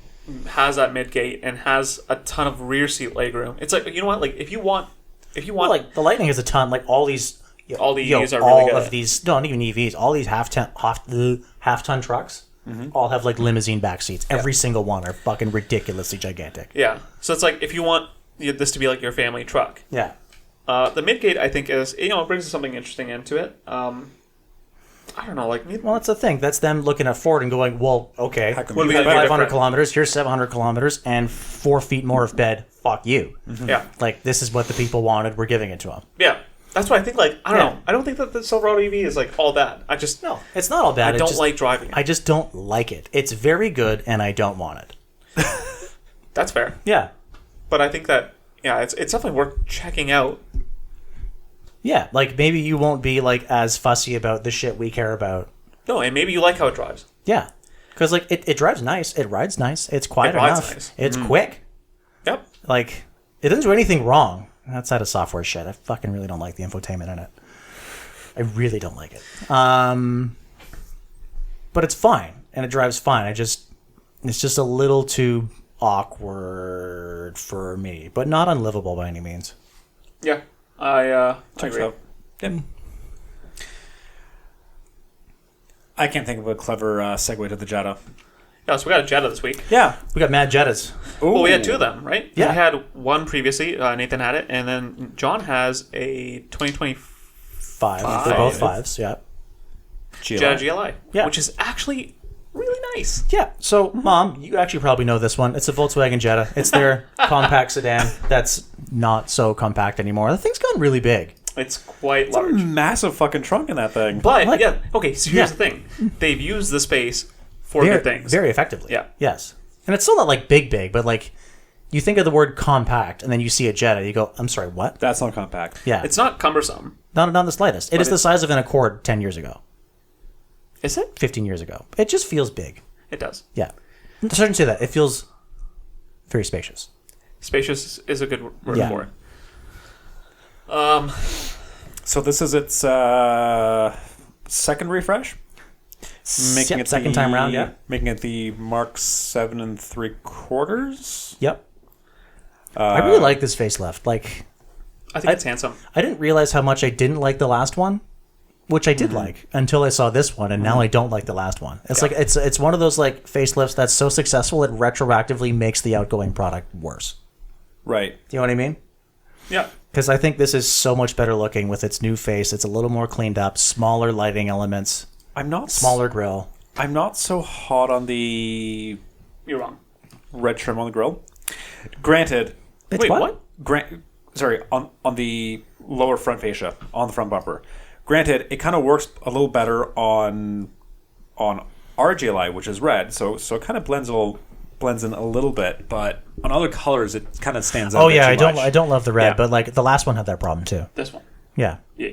has that midgate and has a ton of rear seat legroom. It's like, you know what? Like if you want, Like the Lightning has a ton. Like all these. All the EVs are really all good of at- these, not even EVs, all these half ton trucks all have like limousine back seats. Every single one are fucking ridiculously gigantic. yeah. So it's like if you want this to be like your family truck. Yeah. The midgate, I think, is, it brings something interesting into it. I don't know, like Well, that's the thing. That's them looking at Ford and going, well, okay, How come What do we you gotta have do 500 different? kilometers, here's 700 kilometers, and 4 feet more of bed. Fuck you. yeah, Like, this is what the people wanted. We're giving it to them. yeah. That's why I think like I don't Yeah. know. I don't think that the Silverado EV is like all that. I just No, it's not all bad. I don't like driving it. I just don't like it. It's very good, and I don't want it. That's fair. Yeah. But I think that it's definitely worth checking out. Yeah, like, maybe you won't be, like, as fussy about the shit we care about. No, and maybe you like how it drives. Yeah. Because like it drives nice, it rides nice, it's quiet enough, nice. It's quick. Yep. Like it doesn't do anything wrong outside of software shit. I fucking really don't like the infotainment in it. I really don't like it. But it's fine and it drives fine. It's just a little too awkward for me, but not unlivable by any means. Yeah, I agree. So. Yep. I can't think of a clever segue to the Jetta. Yeah, so we got a Jetta this week. Yeah, we got mad Jettas. Well, we had two of them, right? Yeah. We had one previously. Nathan had it, and then John has a 2025. They're both fives. Yeah. Jetta GLI, Yeah. which is actually really nice. Yeah. So, Mom, you actually probably know this one. It's a Volkswagen Jetta. It's their compact sedan that's not so compact anymore. The thing's gotten really big. It's quite It's a large. massive fucking trunk in that thing. But, Like- yeah, okay, so here's Yeah. the thing. They've used the space for good things. Very effectively. Yeah. Yes. And it's still not like big, but like you think of the word compact and then you see a Jetta, you go, I'm sorry, what? That's not compact. Yeah. It's not cumbersome. not the slightest. It is the size of an Accord 10 years ago, Is it? 15 years ago. It just feels big. It does. Yeah. I shouldn't say that. It feels very spacious. Spacious is a good word Yeah. for it. So this is its second refresh. Yep, second time round, yeah. Making it the Mark 7 3/4. Yep. I really like this facelift. Like, I think it's handsome. I didn't realize how much I didn't like the last one, which I did like until I saw this one, and now I don't like the last one. It's like it's one of those like facelifts that's so successful it retroactively makes the outgoing product worse. Right. Do you know what I mean? Yeah. Because I think this is so much better looking with its new face. It's a little more cleaned up, smaller lighting elements, smaller grille. I'm not so hot on the You're wrong. red trim on the grill. Granted, It's Wait, what? on the lower front fascia, on the front bumper. Granted, it kind of works a little better on our GLI, which is red, so it kind of blends in a little bit, but on other colors it kind of stands out. Oh yeah, I don't love the red, Yeah. but like the last one had that problem too. This one. Yeah, Yeah.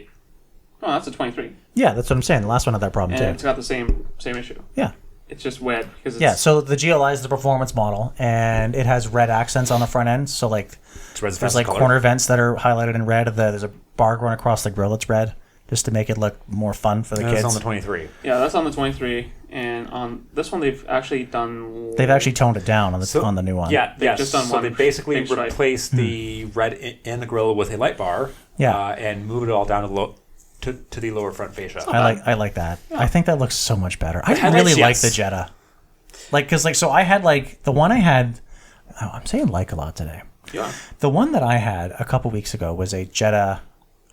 Oh, that's a 23. yeah, that's what I'm saying. The last one had that problem And too. it's got the same issue. Yeah. It's just red because it's Yeah, so the GLI is the performance model, and it has red accents on the front end. So like, red's there's fastest like color. corner vents that are highlighted in red. There's a bar going across the grill that's red, just to make it look more fun for the It's kids. on the 23. Yeah, that's on the 23, and on this one they've actually done. They've actually toned it down on the new one. Yeah, They've just done so one they basically big stripe. replaced the red in the grill with a light bar. Yeah. And moved it all down to the lower front fascia. I like that. I think that looks so much better. I headlights, really like yes. the Jetta. Like, because like, so I had like the one I had. Oh, I'm saying like a lot today. Yeah. The one that I had a couple weeks ago was a Jetta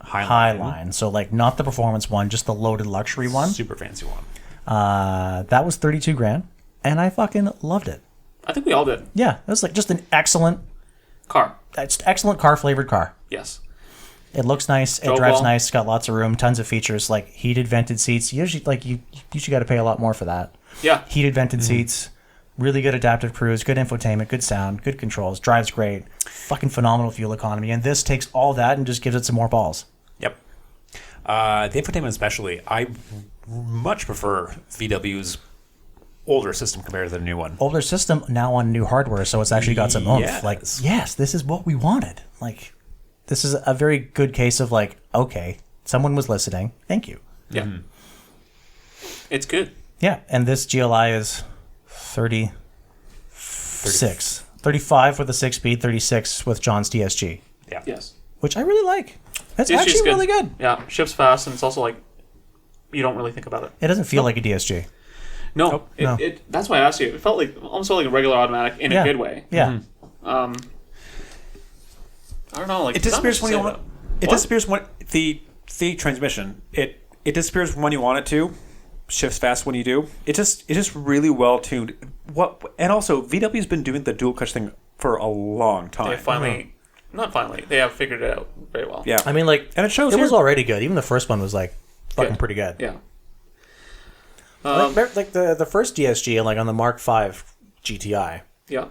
Highline. So like not the performance one, just the loaded luxury one. Super fancy one. That was $32,000, and I fucking loved it. I think we all did. Yeah, it was like just an excellent car flavored car. Yes. It looks nice. It Drove drives well. nice. It's got lots of room. Tons of features like heated vented seats. Usually, like you got to pay a lot more for that. Yeah. Heated vented seats. Really good adaptive cruise. Good infotainment. Good sound. Good controls. Drives great. Fucking phenomenal fuel economy. And this takes all that and just gives it some more balls. Yep. The infotainment especially, I much prefer VW's older system compared to the new one. Older system now on new hardware, so it's actually got some oomph. Yes. Like, yes, this is what we wanted. Like, this is a very good case of like, okay, someone was listening. Thank you. Yeah. It's good. Yeah, and this GLI is 36. 35 with a 6-speed, 36 with John's DSG, Yeah. Yes. which I really like. That's DSG 's actually really good. Yeah. Ships fast, and it's also like you don't really think about it. It doesn't feel like a DSG. No. No. That's why I asked you. It felt like almost like a regular automatic in Yeah. a good way. Yeah. I don't know. Like It disappears when you want. It What? disappears when the transmission. It disappears when you want it to. Shifts fast when you do. It's just really well tuned. And also VW's been doing the dual clutch thing for a long time. They finally, not finally, they have figured it out very well. Yeah. I mean, like, And it shows It was here. already good. Even the first one was like fucking Good. pretty good. Yeah. Like the first DSG, like on the Mark V GTI, Yeah.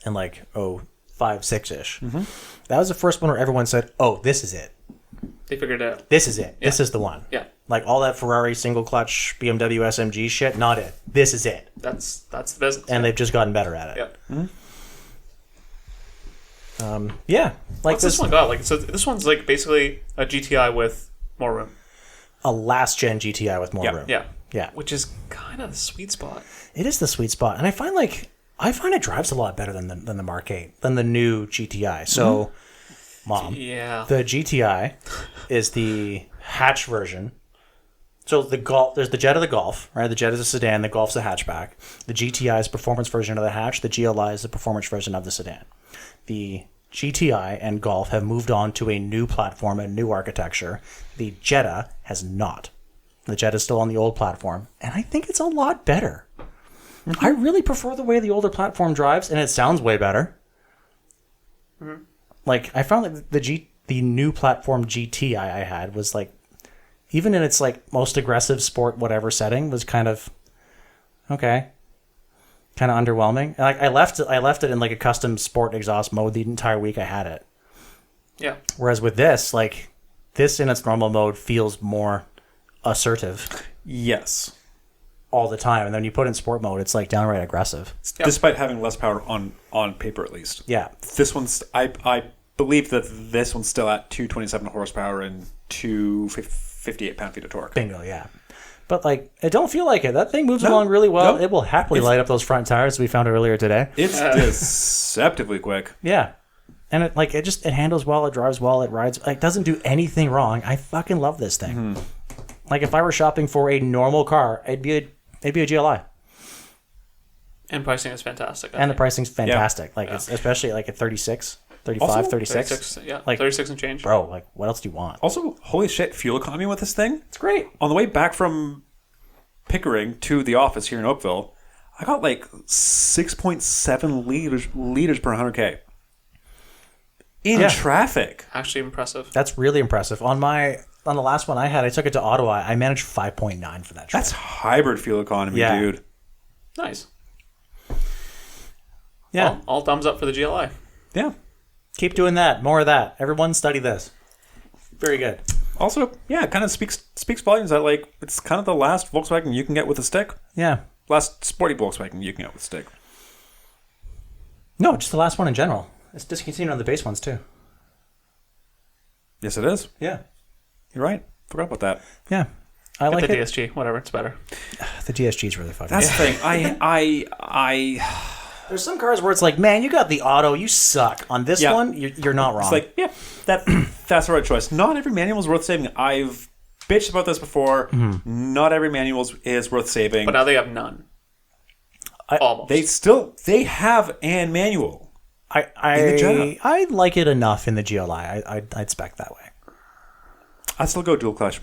and like 05, 6-ish. That was the first one where everyone said, "Oh, this is it. They figured it out. This is it. This is the one." Yeah. Like all that Ferrari single clutch BMW SMG shit, not it. This is it. That's the business. And they've just gotten better at it. Yeah. Yeah. Like What's this one got? Like, so this one's like basically a GTI with more room. a last gen GTI with more room. Yeah. Yeah. Which is kind of the sweet spot. It is the sweet spot. And I find it drives a lot better than the Mark 8, than the new GTI. So, Mom, Yeah. the GTI is the hatch version. So there's the Jetta, the Golf, right? The Jetta's a sedan, the Golf's a hatchback. The GTI is performance version of the hatch. The GLI is the performance version of the sedan. The GTI and Golf have moved on to a new platform, a new architecture. The Jetta has not. The Jetta's still on the old platform, and I think it's a lot better. Mm-hmm. I really prefer the way the older platform drives, and it sounds way better. Mm-hmm. Like, I found that the new platform GTI I had was like, even in its like most aggressive sport whatever setting, was kind of okay, kind of underwhelming. And like I left it in like a custom sport exhaust mode the entire week I had it. Yeah. Whereas with this in its normal mode feels more assertive. Yes. All the time, and then you put it in sport mode, it's like downright aggressive. Yep. Despite having less power on paper, at least. Yeah. This one's I believe that this one's still at 227 horsepower and 258 pound-feet of torque. Bingo, yeah. But like, it don't feel like it. That thing moves along really well. No. It will happily light up those front tires we found earlier today. It's deceptively quick. Yeah. And it handles well, it drives well, it rides, it doesn't do anything wrong. I fucking love this thing. Mm-hmm. Like if I were shopping for a normal car, it'd be a GLI. And pricing is fantastic. And the pricing's fantastic. Yeah. Like it's especially like at 36, 35, also, 36. 36. Yeah, like 36 and change. Bro, like what else do you want? Also, holy shit, fuel economy with this thing. It's great. On the way back from Pickering to the office here in Oakville, I got like 6.7 liters per 100K. In traffic. Actually impressive. That's really impressive. On the last one I had, I took it to Ottawa. I managed 5.9 for that trip. That's hybrid fuel economy, dude. Nice. Yeah. Well, all thumbs up for the GLI. Yeah. Keep doing that. More of that. Everyone study this. Very good. Also, yeah, it kind of speaks volumes that like it's kind of the last Volkswagen you can get with a stick. Yeah. Last sporty Volkswagen you can get with a stick. No, just the last one in general. It's discontinued on the base ones too. Yes, it is. Yeah. You're right. Forgot about that. Yeah. I like the it. DSG, whatever, it's better. The DSG is really fucking That's the thing. I There's some cars where it's like, man, you got the auto, you suck. On this one, you're not wrong. It's like, yeah, that's the right choice. Not every manual is worth saving. I've bitched about this before. Mm-hmm. Not every manual is worth saving. But now they have none. Almost. They have an manual. I like it enough in the GLI. I'd spec that way. I'd still go dual clutch. I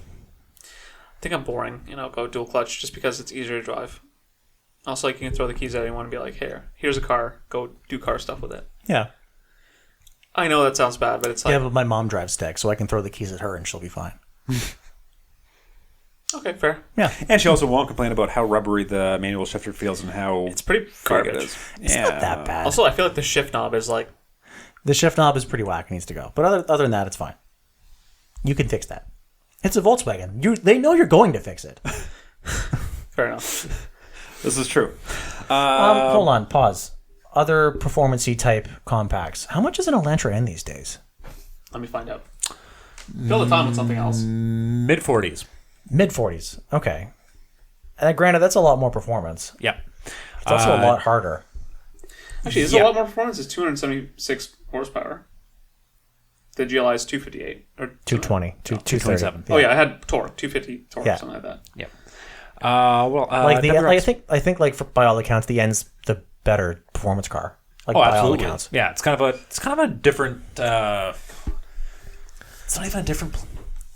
think I'm boring, go dual clutch just because it's easier to drive. Also, like, you can throw the keys at anyone and be like, here's a car, go do car stuff with it. Yeah. I know that sounds bad, but it's like... Yeah, but my mom drives tech, so I can throw the keys at her and she'll be fine. Okay, fair. Yeah. And she also won't complain about how rubbery the manual shifter feels and how... It's pretty garbage. It is. It's not that bad. Also, I feel like the shift knob is like... The shift knob is pretty whack. It needs to go. But other than that, it's fine. You can fix that. It's a Volkswagen. They know you're going to fix it. Fair enough. This is true. Hold on. Pause. Other performance-y type compacts. How much is an Elantra N these days? Let me find out. Fill the time with something else. Mid-40s. Mid-40s. Okay. And granted, that's a lot more performance. Yeah. It's also a lot harder. Actually, it's a lot more performance. It's 276 horsepower. The GLI is 258. Or 220. 227. Yeah. Oh, yeah, I had torque. 250 torque, something like that. Yeah. I think by all accounts, the N's the better performance car. Like, by absolutely. all accounts. Yeah, it's kind of a different. It's not even a different.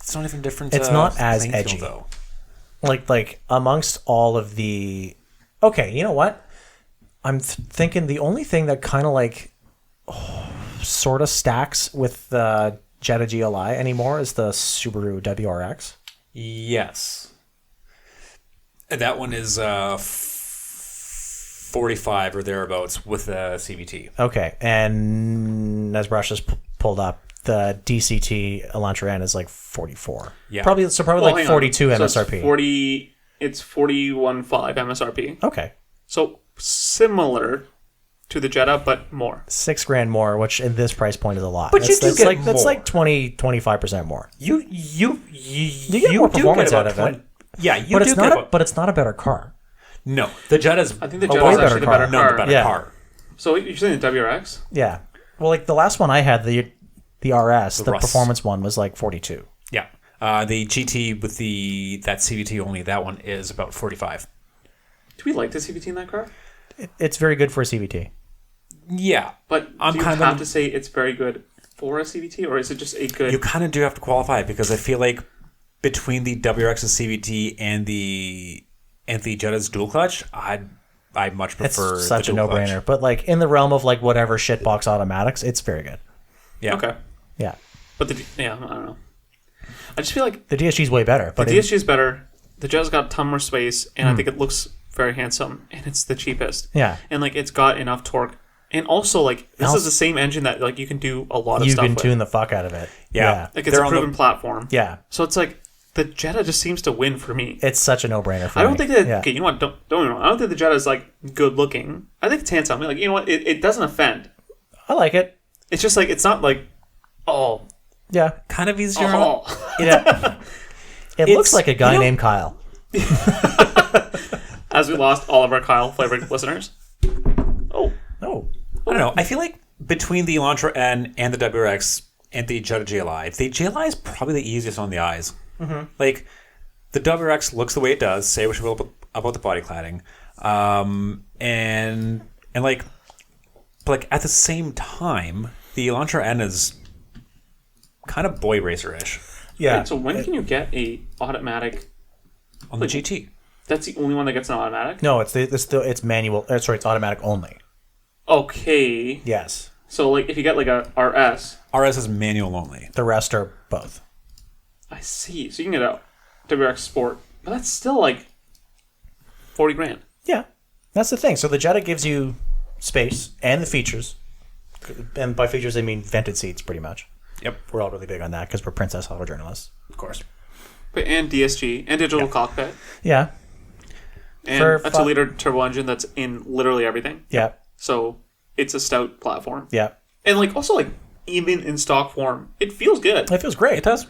It's not even different. It's not as edgy though. Like amongst all of the. Okay, you know what? I'm thinking the only thing that kind of like sort of stacks with the Jetta GLI anymore is the Subaru WRX. Yes. That one is 45 or thereabouts with the CVT. Okay, and as Rush has pulled up, the DCT Elantra N is like 44. Yeah. Probably Well, like hang 42 on. So MSRP. it's 41.5 MSRP. Okay. So similar to the Jetta, but more. $6,000 more, which in this price point is a lot. But you do get that's more. like 20-25% more. You get more do performance get about out of it. 20 Yeah, you But do it's get not about, but it's not a better car. no. The Jetta's I think the way Jetta is better actually the car. better no, car. the better Yeah. car. So you're saying the WRX? Yeah. Well, like the last one I had, the RS, the Russ. performance one was like 42. Yeah. The GT with that CVT only, that one is about 45. Do we like the CVT in that car? It's very good for a CVT. Yeah. But I'm do you kind have of to say it's very good for a CVT, or is it just a good... You kind of do have to qualify it because I feel like between the WRX's CVT and the Jetta's dual clutch, I much prefer It's such the a dual no-brainer. clutch. But like in the realm of like whatever shitbox automatics, it's very good. Yeah. Okay. Yeah. But I don't know. I just feel like The DSG is way better. But the DSG is better. The Jetta's got a ton more space, and I think it looks very handsome, and it's the cheapest. Yeah. And like it's got enough torque. And also, like, this is the same engine that like you can do a lot of you stuff can with. tune the fuck out of it. Yeah. Like it's They're a on proven the- platform. Yeah. So it's like the Jetta just seems to win for me. It's such a no-brainer for I me. don't think that. Yeah. Okay, you know what? Don't get me wrong. I don't think the Jetta is like good looking. I think it's handsome. Like, you know what? It doesn't offend. I like it. It's just like it's not like oh Yeah. Kind of easier. oh. Yeah. It looks like a guy named Kyle. As we lost all of our Kyle flavored listeners. Oh, Oh. I don't know. I feel like between the Elantra N and the WRX and the Jetta GLI, the GLI is probably the easiest on the eyes. Mm-hmm. Like, the WRX looks the way it does. Say what you will about the body cladding, and like, but like at the same time, the Elantra N is kind of boy racer-ish Yeah. so when can you get a automatic? on the GT. That's the only one that gets an automatic. No, it's manual. Sorry, it's automatic only. Okay, Yes. so like if you get like a RS, RS is manual only. The rest are both. I see. So you can get a WRX Sport, but that's still like 40 grand. Yeah. That's the thing. So the Jetta gives you space and the features. And by features, I mean vented seats, pretty much. Yep, We're all really big on that because we're princess auto journalists. of course. But and DSG and digital cockpit Yeah. and For a 2-liter turbo engine that's in literally everything. Yeah. So it's a stout platform. Yeah. And like also like even in stock form, it feels good It feels great. It does.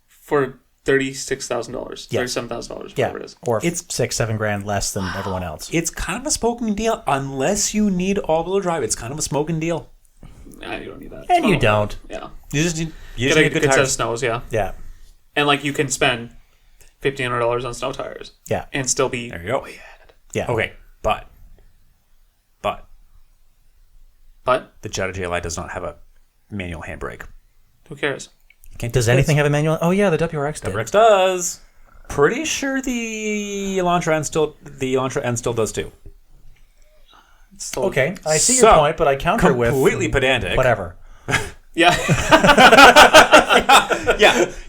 for $36,000, Yeah. $37,000, Yeah. whatever it is. Or it's $6-7 less than everyone else. It's kind of a smoking deal unless you need all-wheel drive. It's kind of a smoking deal. Nah, you don't need that. And Oh, you don't. Yeah. You just need Get a good good set of tires. snows, yeah. Yeah. And like you can spend $1,500 on snow tires Yeah. and still be There you go. Yeah. Okay, but but the Jetta GLI does not have a manual handbrake. who cares? You can't Does anything have a manual? Oh, yeah, the WRX did. WRX does. Pretty sure the Elantra N still does too. It's still, Okay. I see So, your point, but I counter with Completely pedantic. whatever. Yeah.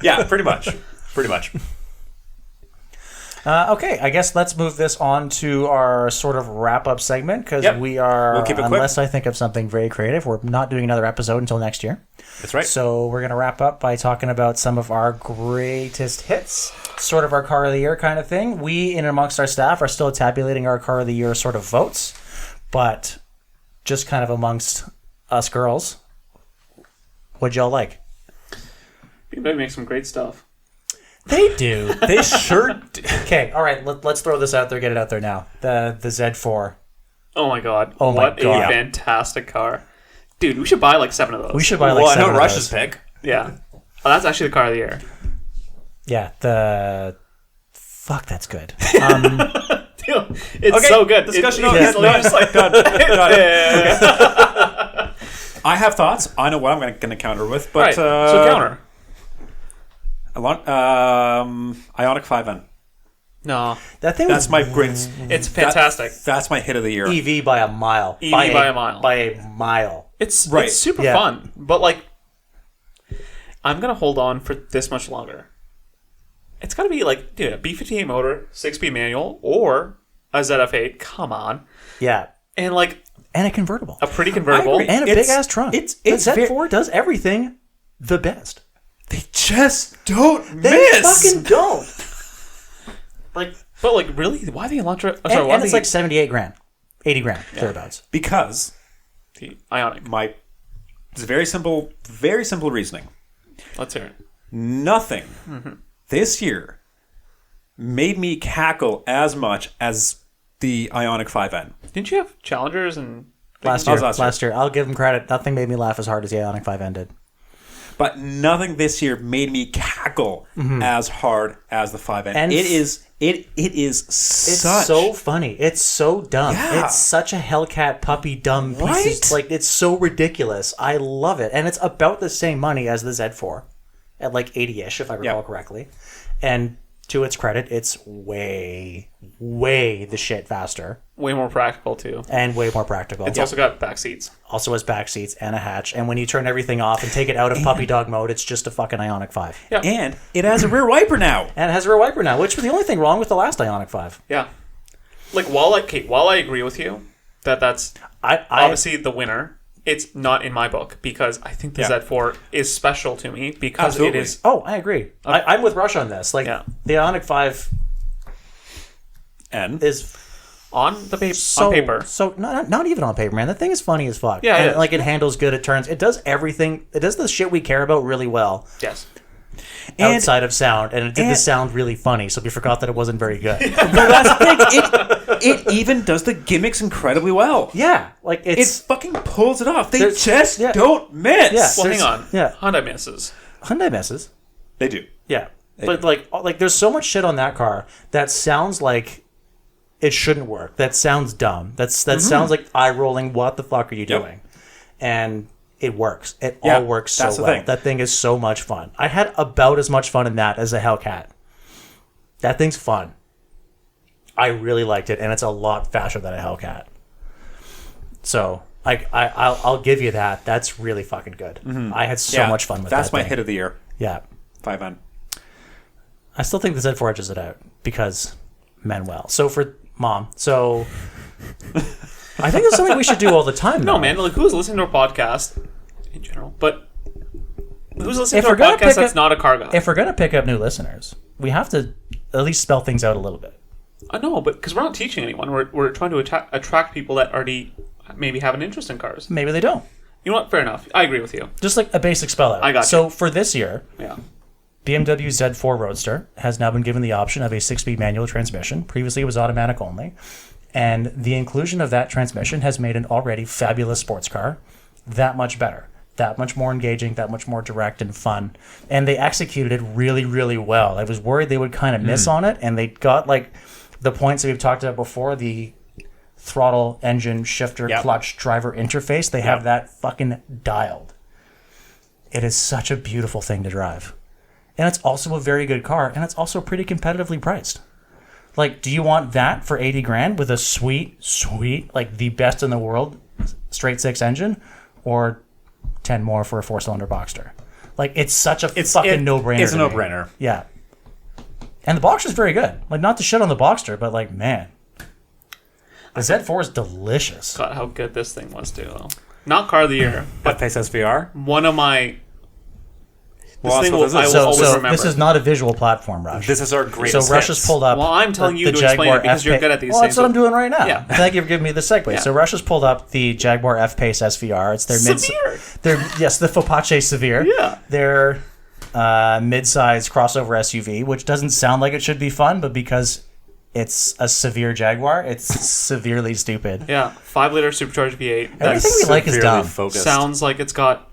Yeah, pretty much. Pretty much. Okay, I guess let's move this on to our sort of wrap-up segment because Yep. we are, We'll keep it quick. unless I think of something very creative, we're not doing another episode until next year. That's right. So we're going to wrap up by talking about some of our greatest hits, sort of our car of the year kind of thing. We, in amongst our staff, are still tabulating our car of the year sort of votes, but just kind of amongst us girls, what'd y'all like? They make some great stuff. They do. They sure do. Okay, all right, let's throw this out there, get it out there now. The Z4. Oh my god. Oh my what God. a fantastic car. Dude, we should buy like 7 of those. We should buy like Well, I 7 know of Rush's those. pick. Yeah. Oh, that's actually the car of the year. Yeah, fuck, that's good. Dude, it's Okay, so good. discussion It- over. it's Done. just like Done. I have thoughts. I know what I'm going to counter with, but Right. So counter. Ioniq 5N. No. That thing That's was my greatest. It's fantastic. That's my hit of the year. EV by a mile. EV by a mile. By a mile. It's Right. It's super Yeah. fun, but like, I'm gonna hold on for this much longer. It's gotta be like, dude, a B58 motor, 6-speed manual, or a ZF8. Come on, Yeah. and like, and a convertible. A pretty convertible. And a big-ass trunk. It's the Z4 does everything the best. They just don't They miss. fucking don't. But really, why the Elantra? And it's like 78 grand, 80 grand, thereabouts. Because the Ioniq. It's a very simple reasoning. Let's hear it. Nothing this year made me cackle as much as the Ioniq 5N. Didn't you have Challengers and Last year. I'll give them credit. Nothing made me laugh as hard as the Ioniq 5N did. But nothing this year made me cackle as hard as the 5N. And it is It's such... so funny. It's so dumb. Yeah. It's such a Hellcat puppy dumb piece. Right? Like, it's so ridiculous. I love it. And it's about the same money as the Z4 at like 80-ish, if I recall correctly. And to its credit, it's way the shit faster. way more practical too. And way more practical. It's also got back seats. Also has back seats and a hatch. And when you turn everything off and take it out of puppy dog mode, it's just a fucking Ioniq 5. Yeah. And it has a rear wiper now. And it has a rear wiper now, which was the only thing wrong with the last Ioniq 5. Yeah. Like, while I agree with you that that's obviously the winner, it's not in my book because I think the Z4 is special to me because Absolutely. it is... Oh, I agree. I'm with Rush on this. Like, the Ioniq 5 N is... on paper. So not even on paper, man. That thing is funny as fuck. Yeah, and, like, it handles good. It turns. It does everything. It does the shit we care about really well. Yes. Outside of sound, and it did the sound really funny. So we forgot that it wasn't very good. But that's the thing. It even does the gimmicks incredibly well. Yeah, like It fucking pulls it off. They There's- just don't miss. Yeah. Well, hang on. Yeah. Honda misses. Hyundai misses. They do. Yeah, but like there's so much shit on that car that sounds like it shouldn't work. That sounds dumb. That sounds like eye rolling. What the fuck are you doing? And it works. It all works so that's the well. thing. That thing is so much fun. I had about as much fun in that as a Hellcat. That thing's fun. I really liked it, and it's a lot faster than a Hellcat. So I'll give you that. That's really fucking good. I had so much fun with that. That's my thing. hit of the year. Yeah. 5N. I still think the Z4 edges it out because Manuel. So for Mom. So I think it's something we should do all the time. No, though. man. Like, who's listening to our podcast in general? But who's listening If to our we're gonna podcast pick that's up- not a car guy? If we're gonna pick up new listeners, we have to at least spell things out a little bit. I know, but because we're not teaching anyone. We're trying to attract people that already maybe have an interest in cars. Maybe they don't. You know what? Fair enough. I agree with you. Just like a basic spell out. I got you. So for this year, Yeah. BMW Z4 Roadster has now been given the option of a 6-speed manual transmission. Previously, it was automatic only. And the inclusion of that transmission has made an already fabulous sports car that much better, that much more engaging, that much more direct and fun. And they executed it really, really well. I was worried they would kind of miss on it, and they got like the points that we've talked about before, the throttle, engine, shifter, clutch, driver interface. They have that fucking dialed. It is such a beautiful thing to drive. And it's also a very good car, and it's also pretty competitively priced. Like, do you want that for 80 grand with a sweet, like the best in the world straight six engine, or 10 more for a 4-cylinder Boxster? Like, it's such a fucking no-brainer. It's a to me. no-brainer. Yeah. And the Boxster's very good. Like, not to shit on the Boxster, but like, man, the Z4 is delicious. God, how good this thing was too. Though. Not car of the year, but F-Pace SVR. one of my. This Well, thing that's will, what I this will is. always So remember. this is not a visual platform, Rush. This is our greatest So Rush hits. has pulled up. Well, I'm telling you the to explain Jaguar it because you're F-Pace. good at these Well, things. that's what I'm doing right now. Yeah. Thank you for giving me the segue. Yeah. So Rush has pulled up the Jaguar F-Pace SVR. It's their Severe. the Fopace Severe. Yeah. Their mid-size crossover SUV, which doesn't sound like it should be fun, but because it's a severe Jaguar, it's severely stupid. Yeah, 5-liter supercharged V8. Everything we like is Severely dumb. focused. Sounds like it's got.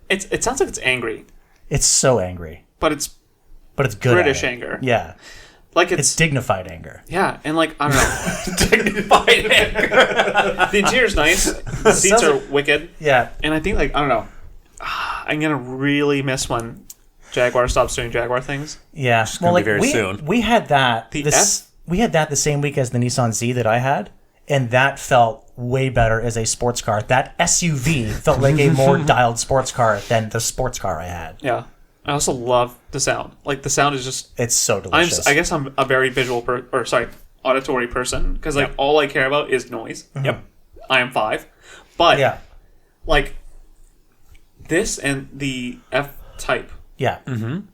It sounds like it's angry, It's so angry, but it's but it's good. British at it. anger. Yeah, like it's dignified anger. yeah, and like I don't know, dignified anger. The interior's nice. The seats Sounds are like- wicked, Yeah, and I think like I don't know. I'm gonna really miss when Jaguar stops doing Jaguar things. yeah. gonna be very soon. We had that. The We had that the same week as the Nissan Z that I had, and that felt way better as a sports car. That SUV felt like a more dialed sports car than the sports car I had. Yeah, I also love the sound. Like the sound is just. It's so delicious. I guess I'm a very visual auditory person because like all I care about is noise. Yep. IM5. But Yeah. like this and the F-Type. Yeah. Mm-hmm.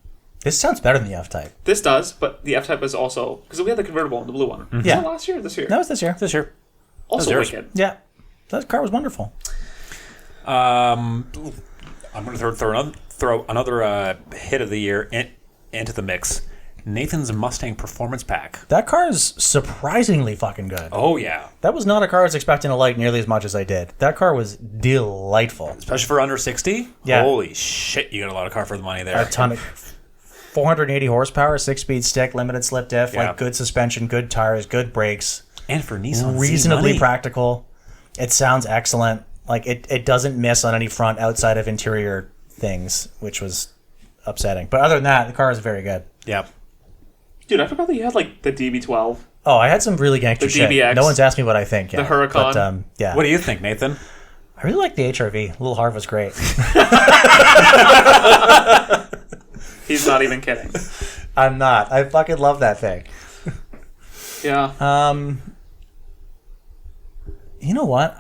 This sounds better than the F-Type. This does, but the F-Type is also... Because we had the convertible and the blue one. Yeah. Was that last year or this year? That was this year. This year. Also yours. wicked. Yeah. That car was wonderful. I'm going to throw another hit of the year into the mix. Nathan's Mustang Performance Pack. That car is surprisingly fucking good. Oh, yeah. That was not a car I was expecting to like nearly as much as I did. That car was delightful. Especially for under 60? Yeah. Holy shit, you got a lot of car for the money there. A ton of 480 horsepower, 6-speed stick, limited slip diff, Yeah. like good suspension, good tires, good brakes. And for Nissan, Reasonably money. practical. It sounds excellent. Like it doesn't miss on any front outside of interior things, which was upsetting. But other than that, the car is very good. Yep. Dude, I forgot that you had like the DB12. Oh, I had some really gangster The shit. DBX, No one's asked me what I think yet. the Huracan. But, yeah. What do you think, Nathan? I really like the HRV. Little Harv was great. He's not even kidding. I'm not. I fucking love that thing. Yeah. You know what?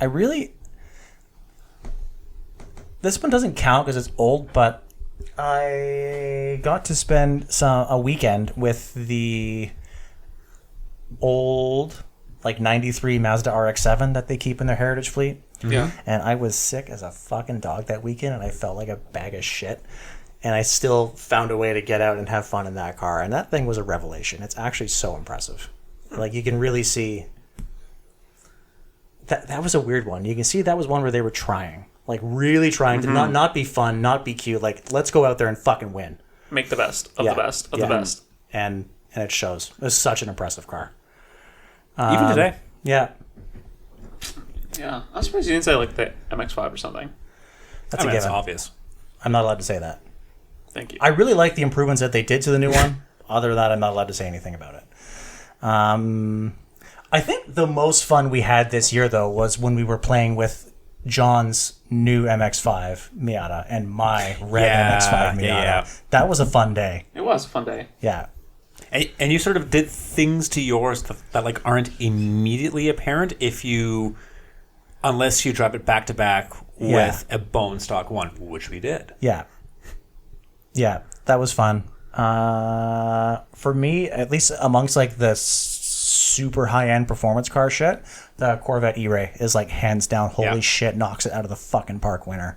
This one doesn't count because it's old, but I got to spend a weekend with the old, like 93 Mazda RX-7 that they keep in their heritage fleet. Yeah. And I was sick as a fucking dog that weekend, and I felt like a bag of shit. And I still found a way to get out and have fun in that car. And that thing was a revelation. It's actually so impressive. Like, you can really see... That was a weird one. You can see that was one where they were trying. Like, really trying to not be fun, not be cute. Like, let's go out there and fucking win. Make the best of the best of the best. And it shows. It was such an impressive car. Even today. Yeah. Yeah. I'm surprised you didn't say like the MX-5 or something. That's a It's given. obvious. I'm not allowed to say that. Thank you. I really like the improvements that they did to the new one. Other than that, I'm not allowed to say anything about it. I think the most fun we had this year, though, was when we were playing with John's new MX-5 Miata and my red MX-5 Miata. Yeah. That was a fun day. It was a fun day. Yeah. And you sort of did things to yours that like aren't immediately apparent unless you drop it back to back with a bone stock one, which we did. Yeah. Yeah, that was fun. For me, at least amongst like the super high-end performance car shit, the Corvette E-Ray is like hands down, holy shit, knocks it out of the fucking park winner.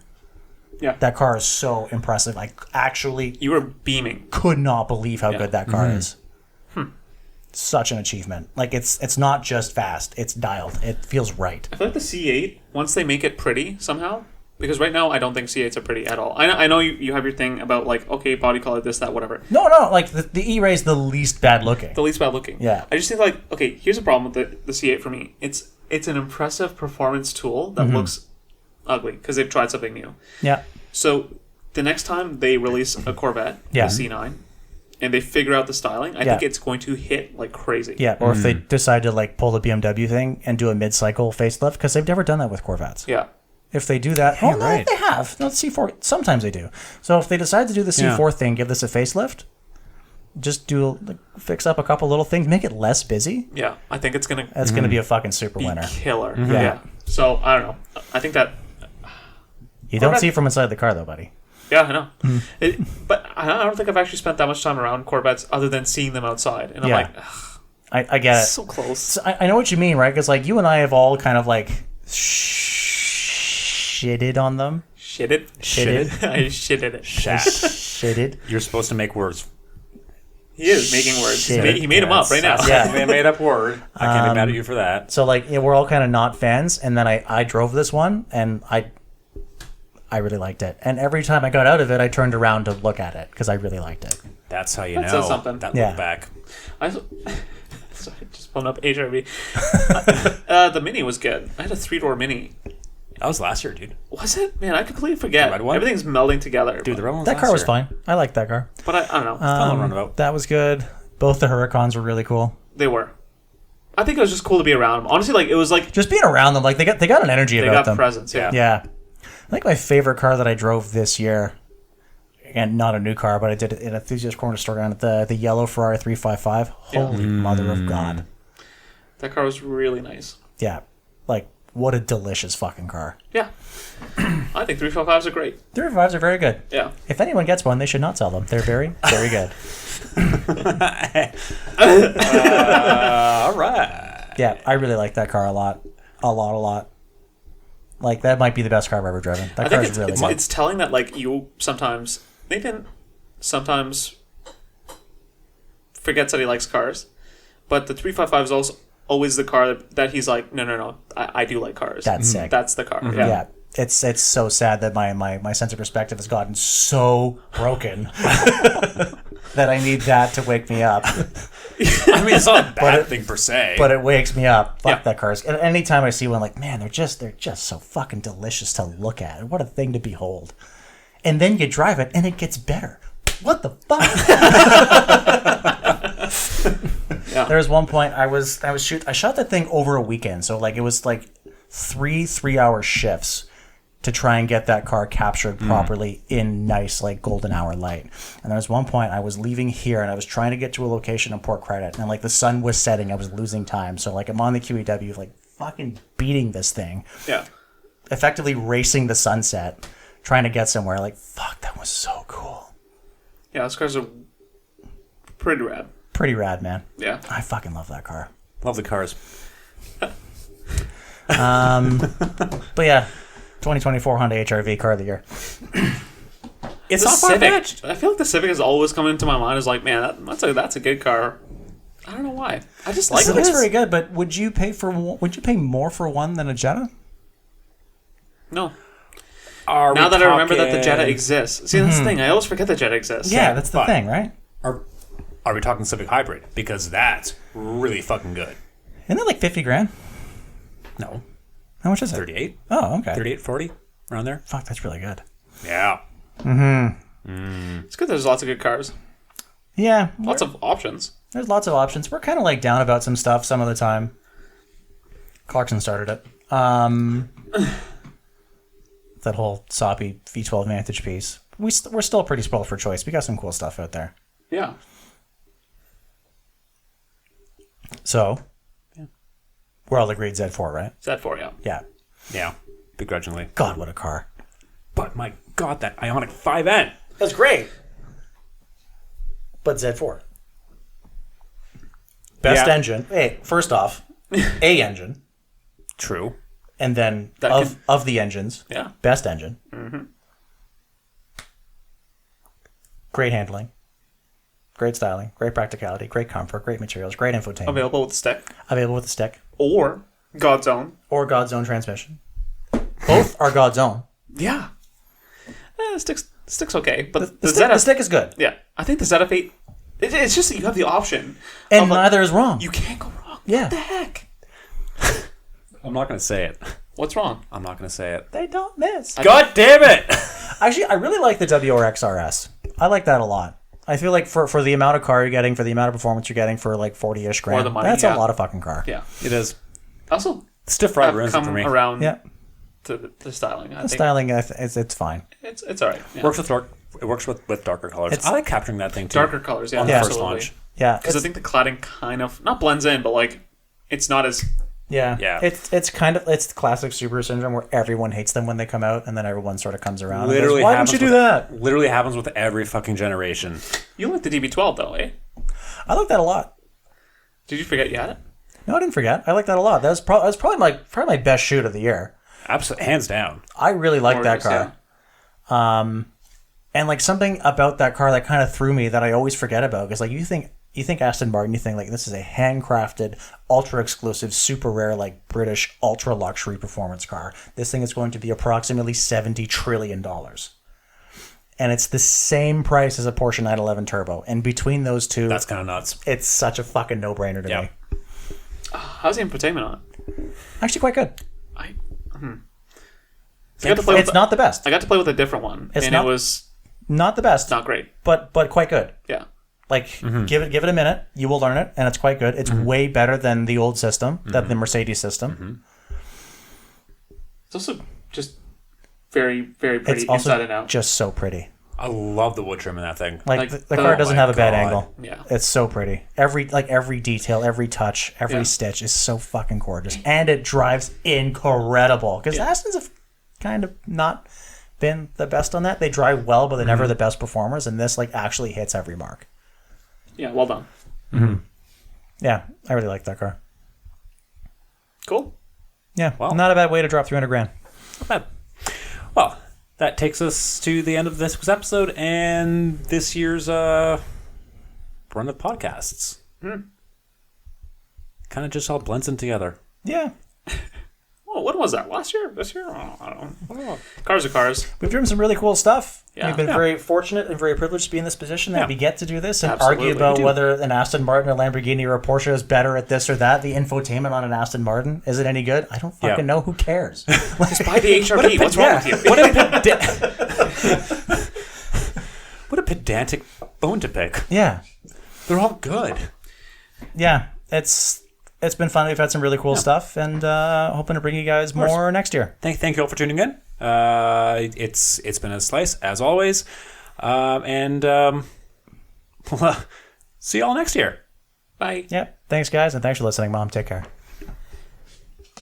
Yeah. That car is so impressive. I actually You were beaming. could not believe how good that car is. Such an achievement. Like, it's not just fast, it's dialed. It feels right. I feel like the C8, once they make it pretty somehow, because right now I don't think C8s are pretty at all. I know you have your thing about like, okay, body color, this, that, whatever. No, like the E-Ray is the least bad looking. The least bad looking. Yeah. I just think like, okay, here's a problem with the C8 for me. It's an impressive performance tool that looks ugly because they've tried something new. Yeah. So the next time they release a Corvette, the C9, and they figure out the styling, I think it's going to hit like crazy. Yeah, or if they decide to like pull the BMW thing and do a mid-cycle facelift, because they've never done that with Corvettes. Yeah. If they do that, Yeah, right. they have. No, C4, sometimes they do. So if they decide to do the C4 thing, give this a facelift, just fix up a couple little things, make it less busy. Yeah. I think it's going to That's going to be a fucking super winner. killer. Yeah. Yeah. So, I don't know. I think that... You don't Corvette- see it from inside the car, though, buddy. Yeah, I know. But I don't think I've actually spent that much time around Corvettes other than seeing them outside. And I'm like, ugh, I get it. so close. So I know what you mean, right? Because like you and I have all kind of like shitted on them. Shitted? I shitted it. Shitted. You're supposed to make words. He is making words. Shit. He made them up right now. Yeah. They made up word. I can't be mad at you for that. So like we're all kind of not fans, and then I drove this one, and I really liked it. And every time I got out of it, I turned around to look at it because I really liked it. That's how you That know says something. that Yeah. look back. Sorry, just pulling up HRV. The Mini was good. I had a 3-door Mini. That was last year, dude. Was it? Man, I completely forget. The red one? Everything's melding together. Dude, the red one was That last car was year. fine. I liked that car. But I don't know. Fun runabout. That was good. Both the Huracans were really cool. They were. I think it was just cool to be around them. Honestly, like it was like Just being around them, like they got an energy they about got them. presence. Yeah. Yeah. I think my favorite car that I drove this year, again, not a new car, but I did it in a enthusiast corner store on it, the yellow Ferrari 355. Holy mother of God. That car was really nice. Yeah. Like, what a delicious fucking car. Yeah. I think 355s are great. 355s are very good. Yeah. If anyone gets one, they should not sell them. They're very, very good. All right. Yeah, I really like that car a lot. A lot. Like, that might be the best car I've ever driven. That car is really good. It's telling that, like, you sometimes... Nathan sometimes forgets that he likes cars. But the 355 is also always the car that he's like, no, I do like cars. That's sick. That's the car. Yeah. It's so sad that my sense of perspective has gotten so broken that I need that to wake me up. I mean, it's not a bad thing per se. But it wakes me up. Fuck that car. And anytime I see one, like, man, they're just so fucking delicious to look at. What a thing to behold. And then you drive it, and it gets better. What the fuck? Yeah. There was one point I shot that thing over a weekend, so like it was like 3-hour shifts to try and get that car captured properly in nice, like, golden hour light. And there was one point I was leaving here and I was trying to get to a location in Port Credit, and like the sun was setting, I was losing time. So like I'm on the QEW, like fucking beating this thing. Yeah. Effectively racing the sunset, trying to get somewhere. Like, fuck, that was so cool. Yeah, those cars are pretty rad. Pretty rad, man. Yeah. I fucking love that car. Love the cars. But yeah, 2024 Honda HR-V car of the year. It's The not Civic. far-fetched. I feel like the Civic has always come into my mind as like, man, that's a good car. I don't know why. I just like Civic's it. very good, but would you pay more for one than a Jetta? No. Are Now we that I remember that the talking- Jetta exists. See, that's the thing. I always forget the Jetta exists. Yeah, that's the but- thing, right? Are we talking Civic Hybrid? Because that's really fucking good. Isn't it like 50 grand? No. How much is it? 38? Oh, okay. 38, 40? Around there? Fuck, that's really good. Yeah. It's good there's lots of good cars. Yeah. Lots of options. There's lots of options. We're kind of like down about some stuff some of the time. Clarkson started it. That whole soppy V12 Vantage piece. We're still pretty spoiled for choice. We got some cool stuff out there. Yeah. So, we're all agreed Z4, right? Z4, yeah. Yeah. Yeah. Begrudgingly. God, what a car. But my God, that Ioniq 5N. That's great. But Z4. Best Yeah. engine. Hey, first off, A engine. True. And then That of the engines, Yeah. best engine. Great handling. Great styling. Great practicality. Great comfort. Great materials. Great infotainment. Available with the stick. Available with the stick. Or God's Own. Or God's Own transmission. Both are God's Own. Yeah. The stick's okay. But The ZF... stick is good. Yeah. I think the ZF8... It's just that you have the option. And of, like, neither is wrong. You can't go wrong. Yeah. What the heck? I'm not going to say it. What's wrong? I'm not going to say it. They don't miss. God damn it! Actually, I really like the WRX RS. I like that a lot. I feel like for the amount of car you're getting, for the amount of performance you're getting for like 40-ish grand, Or the money, that's yeah. a lot of fucking car. Yeah. It is. Also, Stiff right I've rims come for me. around Yeah. to the styling. I The think styling, it's fine. it's all right. Yeah. Works with it works with darker colors. It's- I like capturing that thing too. Darker colors, yeah. on the Yeah. first absolutely. launch. Yeah. Because I think the cladding kind of not blends in, but like it's not as Yeah. Yeah. It's the classic Subaru syndrome where everyone hates them when they come out, and then everyone sort of comes around. Literally and goes, why happens didn't you do with- that? Literally happens with every fucking generation. you like the DB12 though, eh? I like that a lot. Did you forget you had it? No, I didn't forget. I like that a lot. That was probably my best shoot of the year. Absolutely, hands down. I really like that Gorgeous, car. And like something about that car that kind of threw me that I always forget about, because like you think Aston Martin, you think like this is a handcrafted, ultra exclusive, super rare, like British ultra luxury performance car. This thing is going to be approximately $70 trillion. And it's the same price as a Porsche 911 Turbo. And between those two, That's kind of nuts. it's such a fucking no-brainer to Yeah. me. How's the infotainment on it? Actually quite good. I got to play with It's not the best. I got to play with a different one, It's and not- it was Not the best, not great. but quite good. Yeah. Like, give it a minute. You will learn it, and it's quite good. It's way better than the old system, than the Mercedes system. It's also just very, very pretty It's also inside and out. just so pretty. I love the wood trim in that thing. Like the car doesn't have a bad angle. Yeah. It's so pretty. Every detail, every touch, every stitch is so fucking gorgeous, and it drives incredible. Because Astons have kind of not been the best on that. They drive well, but they're never the best performers. And this like actually hits every mark. Yeah, well done. Mm-hmm. Yeah, I really like that car. Cool. Yeah, not a bad way to drop $300,000. Not bad. Well, that takes us to the end of this week's episode and this year's run of podcasts. Kind of just all blends in together. Yeah. Well, what was that? Last year? This year? I don't know. Cars are cars. We've driven some really cool stuff. Yeah. We've been very fortunate and very privileged to be in this position that we get to do this and Absolutely. argue about whether an Aston Martin, a Lamborghini, or a Porsche is better at this or that. The infotainment on an Aston Martin, is it any good? I don't fucking know. Who cares? Just buy the HRV. What's wrong with you? What a pedantic bone to pick. Yeah. They're all good. Yeah. It's been fun. We've had some really cool stuff, and hoping to bring you guys more next year. Thank you all for tuning in. It's been a slice as always, and see you all next year. Bye. Yeah. Thanks, guys, and thanks for listening, Mom. Take care.